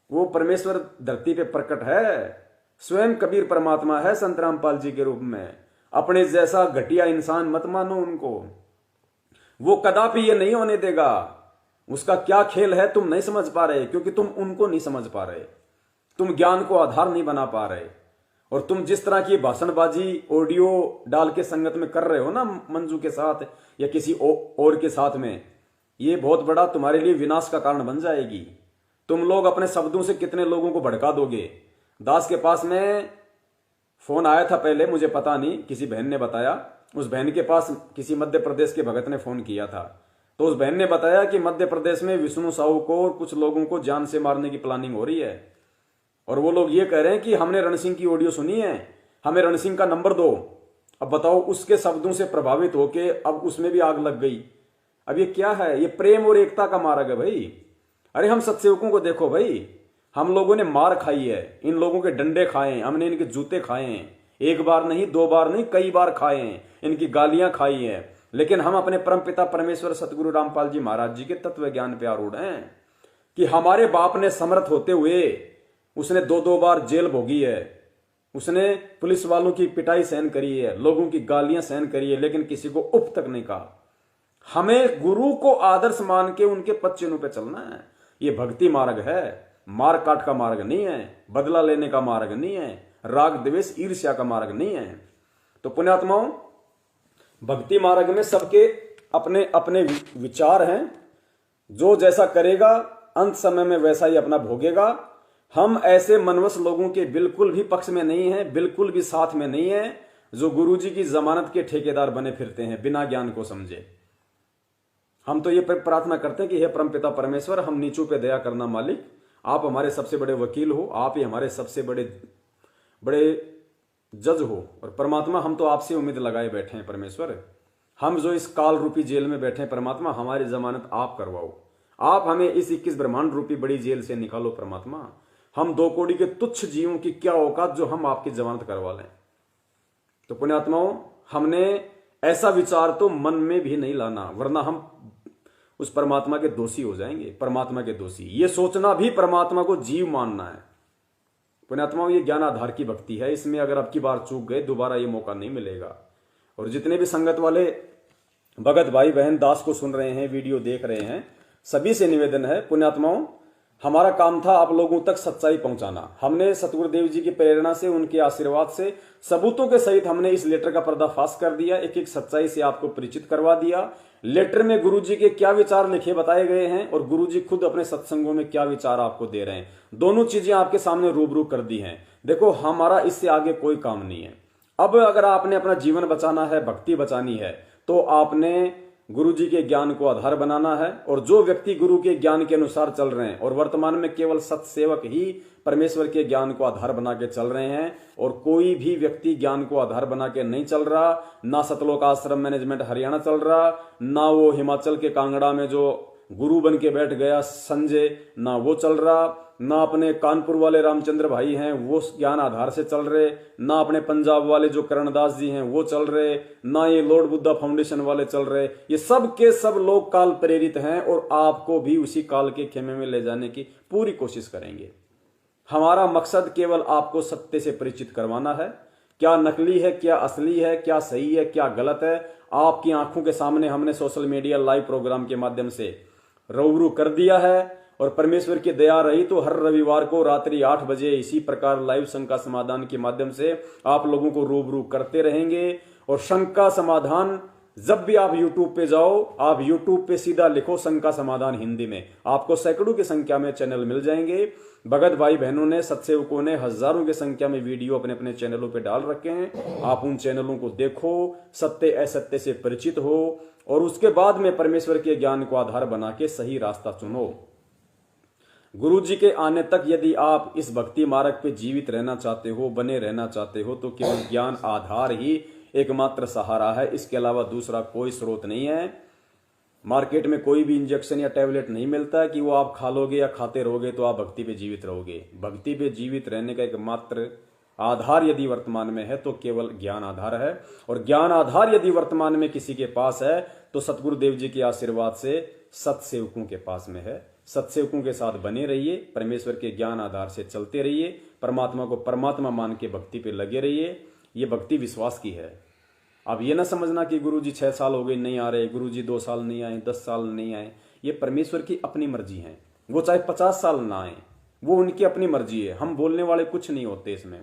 वो परमेश्वर धरती पे प्रकट है, स्वयं कबीर परमात्मा है संत रामपाल जी के रूप में। अपने जैसा घटिया इंसान मत मानो उनको, वो कदापि ये नहीं होने देगा। उसका क्या खेल है तुम नहीं समझ पा रहे, क्योंकि तुम उनको नहीं समझ पा रहे, तुम ज्ञान को आधार नहीं बना पा रहे। और तुम जिस तरह की भाषणबाजी ऑडियो डाल के संगत में कर रहे हो ना, मंजू के साथ या किसी और के साथ में, ये बहुत बड़ा तुम्हारे लिए विनाश का कारण बन जाएगी। तुम लोग अपने शब्दों से कितने लोगों को भड़का दोगे। दास के पास में फोन आया था पहले, मुझे पता नहीं, किसी बहन ने बताया। उस बहन के पास किसी मध्य प्रदेश के भगत ने फोन किया था, तो उस बहन ने बताया कि मध्य प्रदेश में विष्णु साहू को और कुछ लोगों को जान से मारने की प्लानिंग हो रही है। और वो लोग ये कह रहे हैं कि हमने रण सिंह की ऑडियो सुनी है, हमें रण सिंह का नंबर दो। अब बताओ, उसके शब्दों से प्रभावित होके अब उसमें भी आग लग गई। अब ये क्या है? ये प्रेम और एकता का मार्ग है भाई। अरे हम सत्सेवकों को देखो भाई, हम लोगों ने मार खाई है, इन लोगों के डंडे खाए हैं, हमने इनके जूते खाए हैं, एक बार नहीं, दो बार नहीं, कई बार खाए हैं, इनकी गालियां खाई हैं। लेकिन हम अपने परमपिता परमेश्वर सतगुरु रामपाल जी महाराज जी के तत्व ज्ञान पे आरूढ़ हैं कि हमारे बाप ने समर्थ होते हुए उसने दो बार जेल भोगी है, उसने पुलिस वालों की पिटाई सहन करी है, लोगों की गालियां सहन करी है, लेकिन किसी को उफ तक नहीं कहा। हमें गुरु को आदर्श मान के उनके पद चिन्हों पे चलना है। ये भक्ति मार्ग है, मार काट का मार्ग नहीं है, बदला लेने का मार्ग नहीं है, राग द्वेष ईर्ष्या का मार्ग नहीं है। तो पुण्यात्माओं, भक्ति मार्ग में सबके अपने अपने विचार हैं। जो जैसा करेगा अंत समय में वैसा ही अपना भोगेगा। हम ऐसे मनवश लोगों के बिल्कुल भी पक्ष में नहीं है, बिल्कुल भी साथ में नहीं है, जो गुरु जी की जमानत के ठेकेदार बने फिरते हैं बिना ज्ञान को समझे। हम तो ये प्रार्थना करते हैं कि हे परमपिता परमेश्वर, हम नीचों पे दया करना मालिक, आप हमारे सबसे बड़े वकील हो, आप ही हमारे सबसे बड़े जज हो। और परमात्मा, हम तो आपसे उम्मीद लगाए बैठे हैं परमेश्वर। हम जो इस काल रूपी जेल में बैठे हैं परमात्मा, हमारी जमानत आप करवाओ। आप हमें इस 21 ब्रह्मांड रूपी बड़ी जेल से निकालो परमात्मा। हम 2 कौड़ी के तुच्छ जीवों की क्या औकात जो हम आपकी जमानत करवा लें। तो पुण्यात्माओं, हमने ऐसा विचार तो मन में भी नहीं लाना, वरना हम उस परमात्मा के दोषी हो जाएंगे। परमात्मा के दोषी, ये सोचना भी परमात्मा को जीव मानना है। पुण्यात्माओं, ये ज्ञान आधार की भक्ति है। इसमें अगर अब की बार चूक गए, दोबारा ये मौका नहीं मिलेगा। और जितने भी संगत वाले भगत भाई बहन दास को सुन रहे हैं, वीडियो देख रहे हैं, सभी से निवेदन है पुण्यात्माओं, हमारा काम था आप लोगों तक सच्चाई पहुंचाना। हमने सतगुरुदेव जी की प्रेरणा से, उनके आशीर्वाद से, सबूतों के सहित हमने इस लेटर का पर्दाफाश कर दिया, एक एक सच्चाई से आपको परिचित करवा दिया। लेटर में गुरु जी के क्या विचार लिखे बताए गए हैं और गुरु जी खुद अपने सत्संगों में क्या विचार आपको दे रहे हैं, दोनों चीजें आपके सामने रूबरू कर दी हैं। देखो, हमारा इससे आगे कोई काम नहीं है। अब अगर आपने अपना जीवन बचाना है, भक्ति बचानी है, तो आपने गुरु जी के ज्ञान को आधार बनाना है। और जो व्यक्ति गुरु के ज्ञान के अनुसार चल रहे हैं, और वर्तमान में केवल सत्सेवक ही परमेश्वर के ज्ञान को आधार बना के चल रहे हैं, और कोई भी व्यक्ति ज्ञान को आधार बना के नहीं चल रहा, ना सतलोक आश्रम मैनेजमेंट हरियाणा चल रहा, ना वो हिमाचल के कांगड़ा में जो गुरु बन के बैठ गया संजय, ना वो चल रहा, ना अपने कानपुर वाले रामचंद्र भाई हैं वो ज्ञान आधार से चल रहे, ना अपने पंजाब वाले जो करणदास जी हैं वो चल रहे, ना ये लॉर्ड बुद्धा फाउंडेशन वाले चल रहे। ये सब के सब लोग काल प्रेरित हैं और आपको भी उसी काल के खेमे में ले जाने की पूरी कोशिश करेंगे। हमारा मकसद केवल आपको सत्य से परिचित करवाना है। क्या नकली है, क्या असली है, क्या सही है, क्या गलत है, आपकी आंखों के सामने हमने सोशल मीडिया लाइव प्रोग्राम के माध्यम से रूबरू कर दिया है। और परमेश्वर की दया रही तो हर रविवार को रात्रि 8 बजे इसी प्रकार लाइव शंका समाधान के माध्यम से आप लोगों को रूबरू करते रहेंगे। और शंका समाधान जब भी आप YouTube पे जाओ, आप YouTube पे सीधा लिखो शंका समाधान हिंदी में, आपको सैकड़ों की संख्या में चैनल मिल जाएंगे। भगत भाई बहनों ने, सत्सेवकों ने हजारों की संख्या में वीडियो अपने अपने चैनलों पे डाल रखे हैं। आप उन चैनलों को देखो, सत्य असत्य से परिचित हो और उसके बाद में परमेश्वर के ज्ञान को आधार बना के सही रास्ता चुनो। गुरु जी के आने तक यदि आप इस भक्ति मार्ग पे जीवित रहना चाहते हो, बने रहना चाहते हो, तो केवल ज्ञान आधार ही एकमात्र सहारा है। इसके अलावा दूसरा कोई स्रोत नहीं है। मार्केट में कोई भी इंजेक्शन या टैबलेट नहीं मिलता है कि वो आप खा लोगे या खाते रहोगे तो आप भक्ति पे जीवित रहोगे। भक्ति पे जीवित रहने का एकमात्र आधार यदि वर्तमान में है तो केवल ज्ञान आधार है। और ज्ञान आधार यदि वर्तमान में किसी के पास है तो सतगुरुदेव जी के आशीर्वाद से सत्सेवकों के पास में है। सत्सेवकों के साथ बने रहिए, परमेश्वर के ज्ञान आधार से चलते रहिए, परमात्मा को परमात्मा मान के भक्ति पे लगे रहिए। ये भक्ति विश्वास की है। अब ये ना समझना कि गुरुजी 6 साल हो गए नहीं आ रहे, गुरुजी 2 साल नहीं आए, 10 साल नहीं आए। ये परमेश्वर की अपनी मर्जी है। वो चाहे 50 साल ना आए, वो उनकी अपनी मर्जी है। हम बोलने वाले कुछ नहीं होते इसमें।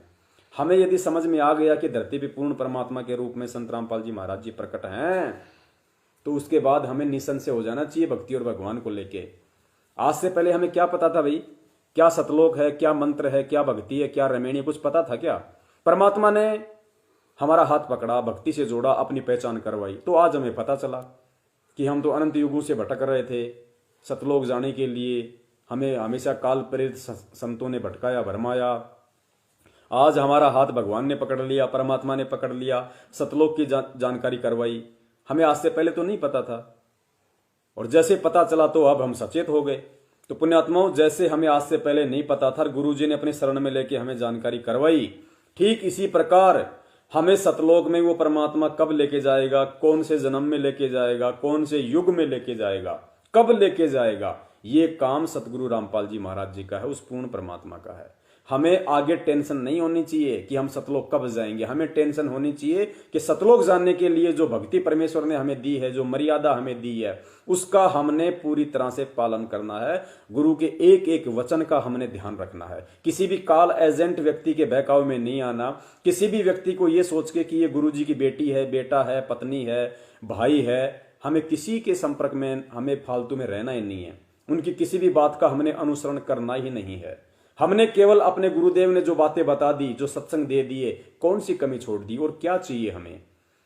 हमें यदि समझ में आ गया कि धरती पे पूर्ण परमात्मा के रूप में संत रामपाल जी महाराज जी प्रकट हैं, तो उसके बाद हमें निसंशय हो जाना चाहिए भक्ति और भगवान को लेके। आज से पहले हमें क्या पता था भाई? क्या सतलोक है, क्या मंत्र है, क्या भक्ति है, क्या रमेणी, कुछ पता था क्या? परमात्मा ने हमारा हाथ पकड़ा, भक्ति से जोड़ा, अपनी पहचान करवाई, तो आज हमें पता चला कि हम तो अनंत युगों से भटक रहे थे। सतलोक जाने के लिए हमें हमेशा काल प्रेरित संतों ने भटकाया, भरमाया। आज हमारा हाथ भगवान ने पकड़ लिया, परमात्मा ने पकड़ लिया, सतलोक की जानकारी करवाई। हमें आज से पहले तो नहीं पता था, और जैसे पता चला तो अब हम सचेत हो गए। तो पुण्यात्माओं, जैसे हमें आज से पहले नहीं पता था, गुरु जी ने अपने शरण में लेके हमें जानकारी करवाई, ठीक इसी प्रकार हमें सतलोक में वो परमात्मा कब लेके जाएगा, कौन से जन्म में लेके जाएगा, कौन से युग में लेके जाएगा, कब लेके जाएगा, ये काम सतगुरु रामपाल जी महाराज जी का है, उस पूर्ण परमात्मा का है। हमें आगे टेंशन नहीं होनी चाहिए कि हम सतलोक कब जाएंगे। हमें टेंशन होनी चाहिए कि सतलोक जाने के लिए जो भक्ति परमेश्वर ने हमें दी है, जो मर्यादा हमें दी है, उसका हमने पूरी तरह से पालन करना है। गुरु के एक एक वचन का हमने ध्यान रखना है। किसी भी काल एजेंट व्यक्ति के बहकाव में नहीं आना। किसी भी व्यक्ति को ये सोच के कि ये गुरु जी की बेटी है, बेटा है, पत्नी है, भाई है, हमें किसी के संपर्क में हमें फालतू में रहना ही नहीं है। उनकी किसी भी बात का हमने अनुसरण करना ही नहीं है। हमने केवल अपने गुरुदेव ने जो बातें बता दी, जो सत्संग दे दिए, कौन सी कमी छोड़ दी और क्या चाहिए हमें।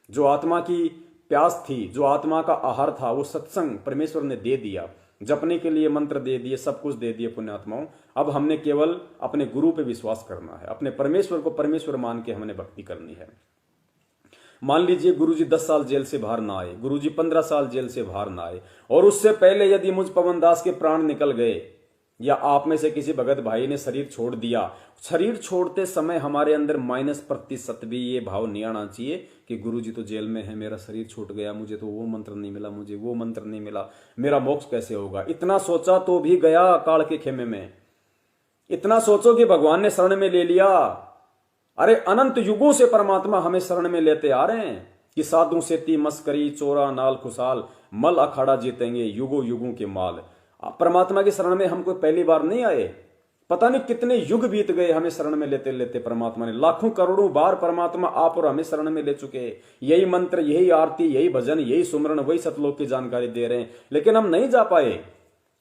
जो आत्मा की प्यास थी, जो आत्मा का आहार था, वो सत्संग परमेश्वर ने दे दिया। जपने के लिए मंत्र दे दिए, सब कुछ दे दिए पुण्यात्माओं। अब हमने केवल अपने गुरु पे विश्वास करना है, अपने परमेश्वर को परमेश्वर मान के हमने भक्ति करनी है। मान लीजिए गुरुजी 10 साल जेल से बाहर ना आए, गुरुजी 15 साल जेल से बाहर ना आए, और उससे पहले यदि मुझ पवन दास के प्राण निकल गए, या आप में से किसी भगत भाई ने शरीर छोड़ दिया, शरीर छोड़ते समय हमारे अंदर -% भी ये भाव नहीं आना चाहिए कि गुरुजी तो जेल में है, मेरा शरीर छूट गया, मुझे तो वो मंत्र नहीं मिला, मुझे वो मंत्र नहीं मिला, मेरा मोक्ष कैसे होगा। इतना सोचा तो भी गया काल के खेमे में। इतना सोचो कि भगवान ने शरण में ले लिया। अरे अनंत युगों से परमात्मा हमें शरण में लेते आ रहे हैं कि साधु सेती मस्करी चोरा नाल खुशाल, मल अखाड़ा जीतेंगे युगों युगों के माल। परमात्मा की शरण में हम कोई पहली बार नहीं आए, पता नहीं कितने युग बीत गए हमें शरण में लेते लेते। परमात्मा ने लाखों करोड़ों बार परमात्मा आप और हमें शरण में ले चुके। यही मंत्र, यही आरती, यही भजन, यही सुमरण, वही सतलोक की जानकारी दे रहे हैं, लेकिन हम नहीं जा पाए।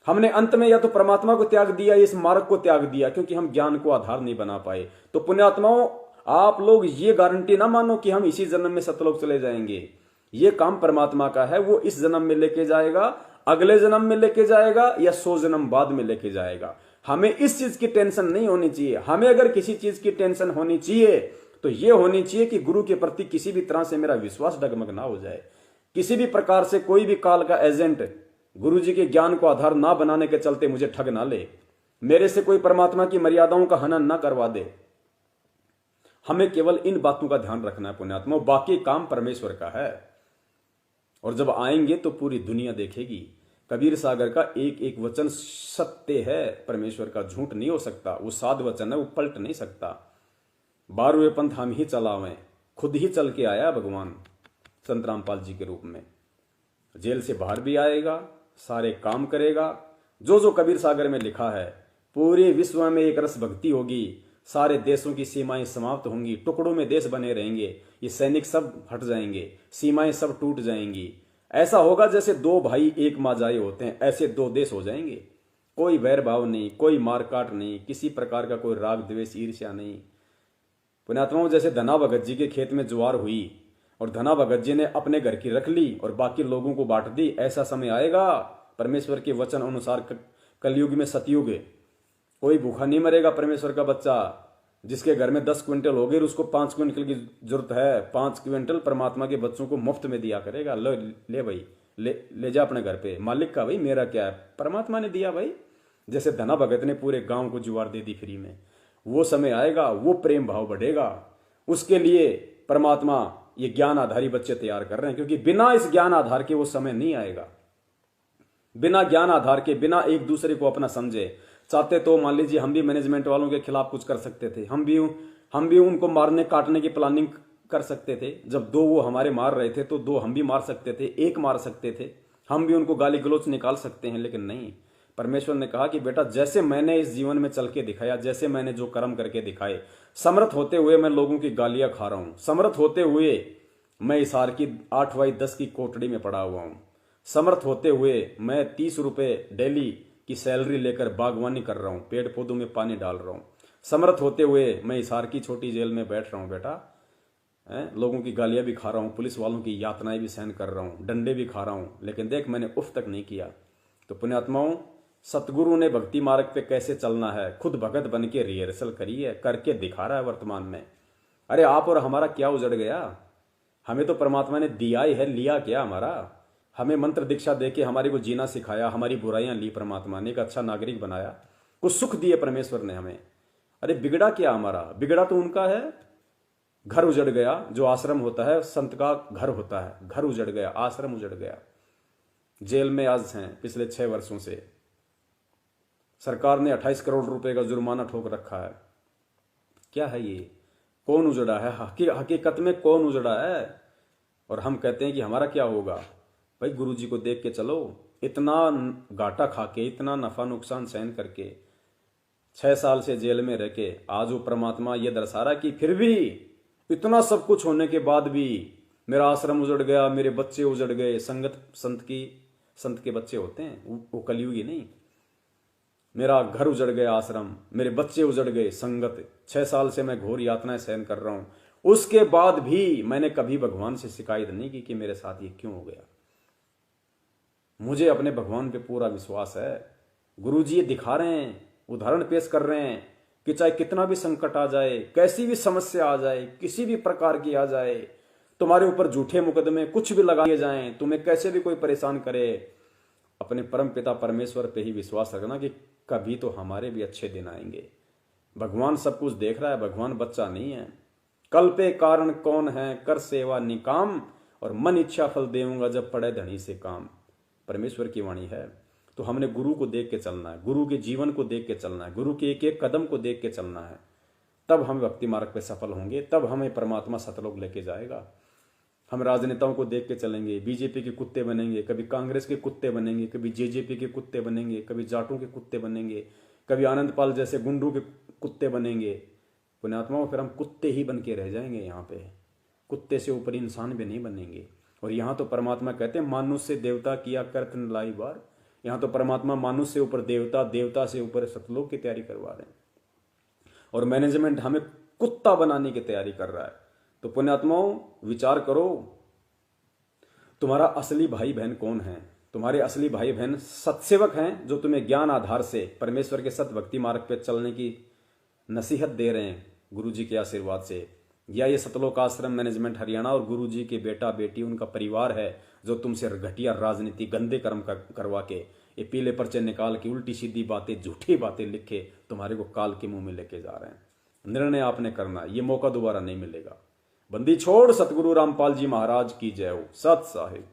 हमने अंत में या तो परमात्मा को त्याग दिया, इस मार्ग को त्याग दिया, क्योंकि हम ज्ञान को आधार नहीं बना पाए। तो पुण्यात्माओं, आप लोग ये गारंटी ना मानो कि हम इसी जन्म में सतलोक चले जाएंगे। ये काम परमात्मा का है, वो इस जन्म में लेके जाएगा, अगले जन्म में लेके जाएगा, या 100 जन्म बाद में लेके जाएगा। हमें इस चीज की टेंशन नहीं होनी चाहिए। हमें अगर किसी चीज की टेंशन होनी चाहिए तो ये होनी चाहिए कि गुरु के प्रति किसी भी तरह से मेरा विश्वास डगमग ना हो जाए। किसी भी प्रकार से कोई भी काल का एजेंट गुरु जी के ज्ञान को आधार ना बनाने के चलते मुझे ठग ना ले। मेरे से कोई परमात्मा की मर्यादाओं का हनन ना करवा दे। हमें केवल इन बातों का ध्यान रखना है पुण्यात्मा, बाकी काम परमेश्वर का है। और जब आएंगे तो पूरी दुनिया देखेगी। कबीर सागर का एक एक वचन सत्य है, परमेश्वर का झूठ नहीं हो सकता। वो साध वचन है, वो पलट नहीं सकता। 12वें पंथ हम ही चलावें, खुद ही चल के आया भगवान संत रामपाल जी के रूप में। जेल से बाहर भी आएगा, सारे काम करेगा। जो जो कबीर सागर में लिखा है, पूरे विश्व में एक रस भक्ति होगी, सारे देशों की सीमाएं समाप्त होंगी, टुकड़ों में देश बने रहेंगे, ये सैनिक सब हट जाएंगे, सीमाएं सब टूट जाएंगी। ऐसा होगा जैसे दो भाई एक माँ जाए होते हैं, ऐसे दो देश हो जाएंगे। कोई वैर भाव नहीं, कोई मारकाट नहीं, किसी प्रकार का कोई राग द्वेष ईर्ष्या नहीं। पुण्यात्माओं, जैसे धना भगत जी के खेत में ज्वार हुई और धना भगत जी ने अपने घर की रख ली और बाकी लोगों को बांट दी, ऐसा समय आएगा परमेश्वर के वचन अनुसार कलयुग में, सतयुग। कोई भूखा नहीं मरेगा। परमेश्वर का बच्चा जिसके घर में 10 क्विंटल हो गए, उसको 5 क्विंटल की जरूरत है, 5 क्विंटल परमात्मा के बच्चों को मुफ्त में दिया करेगा। ले भाई, ले जा अपने घर पे, मालिक का भाई, मेरा क्या है, परमात्मा ने दिया भाई। जैसे धना भगत ने पूरे गांव को ज्वार दे दी फ्री में। वो समय आएगा, वो प्रेम भाव बढ़ेगा। उसके लिए परमात्मा ये ज्ञान आधारी बच्चे तैयार कर रहे हैं, क्योंकि बिना इस ज्ञान आधार के वो समय नहीं आएगा। बिना ज्ञान आधार के, बिना एक दूसरे को अपना समझे। चाहते तो मान लीजिए हम भी मैनेजमेंट वालों के खिलाफ कुछ कर सकते थे, हम भी उनको मारने काटने की प्लानिंग कर सकते थे। जब 2 वो हमारे मार रहे थे तो 2 हम भी मार सकते थे, 1 मार सकते थे, हम भी उनको गाली गलौच निकाल सकते हैं। लेकिन नहीं, परमेश्वर ने कहा कि बेटा, जैसे मैंने इस जीवन में चल के दिखाया, जैसे मैंने जो कर्म करके दिखाए, समर्थ होते हुए मैं लोगों की गालियां खा रहा हूं, समर्थ होते हुए मैं हिसार की 8/10 की कोठड़ी में पड़ा हुआ हूं, समर्थ होते हुए मैं 30 रुपए डेली की सैलरी लेकर बागवानी कर रहा हूं, पेड़ पौधों में पानी डाल रहा हूं, समर्थ होते हुए मैं हिसार की छोटी जेल में बैठ रहा हूं बेटा, लोगों की गालियां भी खा रहा हूं, पुलिस वालों की यातनाएं भी सहन कर रहा हूं, डंडे भी खा रहा हूं, लेकिन देख मैंने उफ तक नहीं किया। तो पुण्यात्माओं, सतगुरु ने भक्ति मार्ग पे कैसे चलना है, खुद भगत बन के रिहर्सल करी है, करके दिखा रहा है वर्तमान में। अरे आप और हमारा क्या उजड़ गया? हमें तो परमात्मा ने दिया ही है, लिया क्या हमारा? हमें मंत्र दीक्षा देके हमारे को जीना सिखाया, हमारी बुराइयां ली परमात्मा ने, एक अच्छा नागरिक बनाया, कुछ सुख दिए परमेश्वर ने हमें। अरे बिगड़ा क्या हमारा? बिगड़ा तो उनका है। घर उजड़ गया, जो आश्रम होता है संत का घर होता है, घर उजड़ गया, आश्रम उजड़ गया। जेल में आज हैं पिछले 6 वर्षों से। सरकार ने 28 करोड़ रुपए का जुर्माना ठोक रखा है। क्या है ये? कौन उजड़ा है? हकीकत में कौन उजड़ा है? और हम कहते हैं कि हमारा क्या होगा? भाई गुरु जी को देख के चलो। इतना घाटा खा के, इतना नफा नुकसान सहन करके, 6 साल से जेल में रह के आज वो परमात्मा ये दर्शा रहा कि फिर भी इतना सब कुछ होने के बाद भी मेरा आश्रम उजड़ गया, मेरे बच्चे उजड़ गए। संत के बच्चे होते हैं, वो कलयुगी नहीं। मेरा घर उजड़ गया, आश्रम, मेरे बच्चे उजड़ गए, संगत। 6 साल से मैं घोर यातनाएं सहन कर रहा हूं, उसके बाद भी मैंने कभी भगवान से शिकायत नहीं की कि मेरे साथ ये क्यों हो गया। मुझे अपने भगवान पे पूरा विश्वास है। गुरुजी ये दिखा रहे हैं, उदाहरण पेश कर रहे हैं कि चाहे कितना भी संकट आ जाए, कैसी भी समस्या आ जाए, किसी भी प्रकार की आ जाए, तुम्हारे ऊपर झूठे मुकदमे कुछ भी लगा दिए जाएं, तुम्हें कैसे भी कोई परेशान करे, अपने परम पिता परमेश्वर पे ही विश्वास रखना कि कभी तो हमारे भी अच्छे दिन आएंगे। भगवान सब कुछ देख रहा है, भगवान बच्चा नहीं है। कल पे कारण कौन है, कर सेवा निकाम, और मन इच्छा फल देऊंगा जब पड़े धनी से काम। परमेश्वर की वाणी है। तो हमने गुरु को देख के चलना है, गुरु के जीवन को देख के चलना है, गुरु के एक एक कदम को देख के चलना है। तब हम भक्ति मार्ग पे सफल होंगे, तब हमें परमात्मा सतलोक लेके जाएगा। हम राजनेताओं को देख के चलेंगे, बीजेपी के कुत्ते बनेंगे, कभी कांग्रेस के कुत्ते बनेंगे, कभी जेजेपी के कुत्ते बनेंगे, कभी जाटों के कुत्ते बनेंगे, कभी आनंद पाल जैसे गुंडों के कुत्ते बनेंगे। पुण्यात्माओं, फिर हम कुत्ते ही बन के रह जाएंगे। यहाँ पे कुत्ते से ऊपर इंसान भी नहीं बनेंगे। और यहाँ तो परमात्मा कहते हैं मानुष से देवता किया करत न लाई बार। यहाँ तो परमात्मा मानुष से ऊपर देवता, देवता से ऊपर सतलोक की तैयारी करवा रहे हैं, और मैनेजमेंट हमें कुत्ता बनाने की तैयारी कर रहा है। तो पुण्यात्माओं, विचार करो, तुम्हारा असली भाई बहन कौन है? तुम्हारे असली भाई बहन सत्सेवक हैं, जो तुम्हें ज्ञान आधार से परमेश्वर के सत भक्ति मार्ग पर चलने की नसीहत दे रहे हैं गुरु जी के आशीर्वाद से, या ये सतलोक आश्रम मैनेजमेंट हरियाणा और गुरु जी के बेटा बेटी, उनका परिवार है, जो तुमसे घटिया राजनीति, गंदे कर्म करवा के ये पीले पर्चे निकाल के उल्टी सीधी बातें, झूठी बातें लिखे तुम्हारे को काल के मुंह में लेके जा रहे हैं। निर्णय आपने करना है, ये मौका दोबारा नहीं मिलेगा। बंदी छोड़ सतगुरु रामपाल जी महाराज की जय हो। सत साहिब।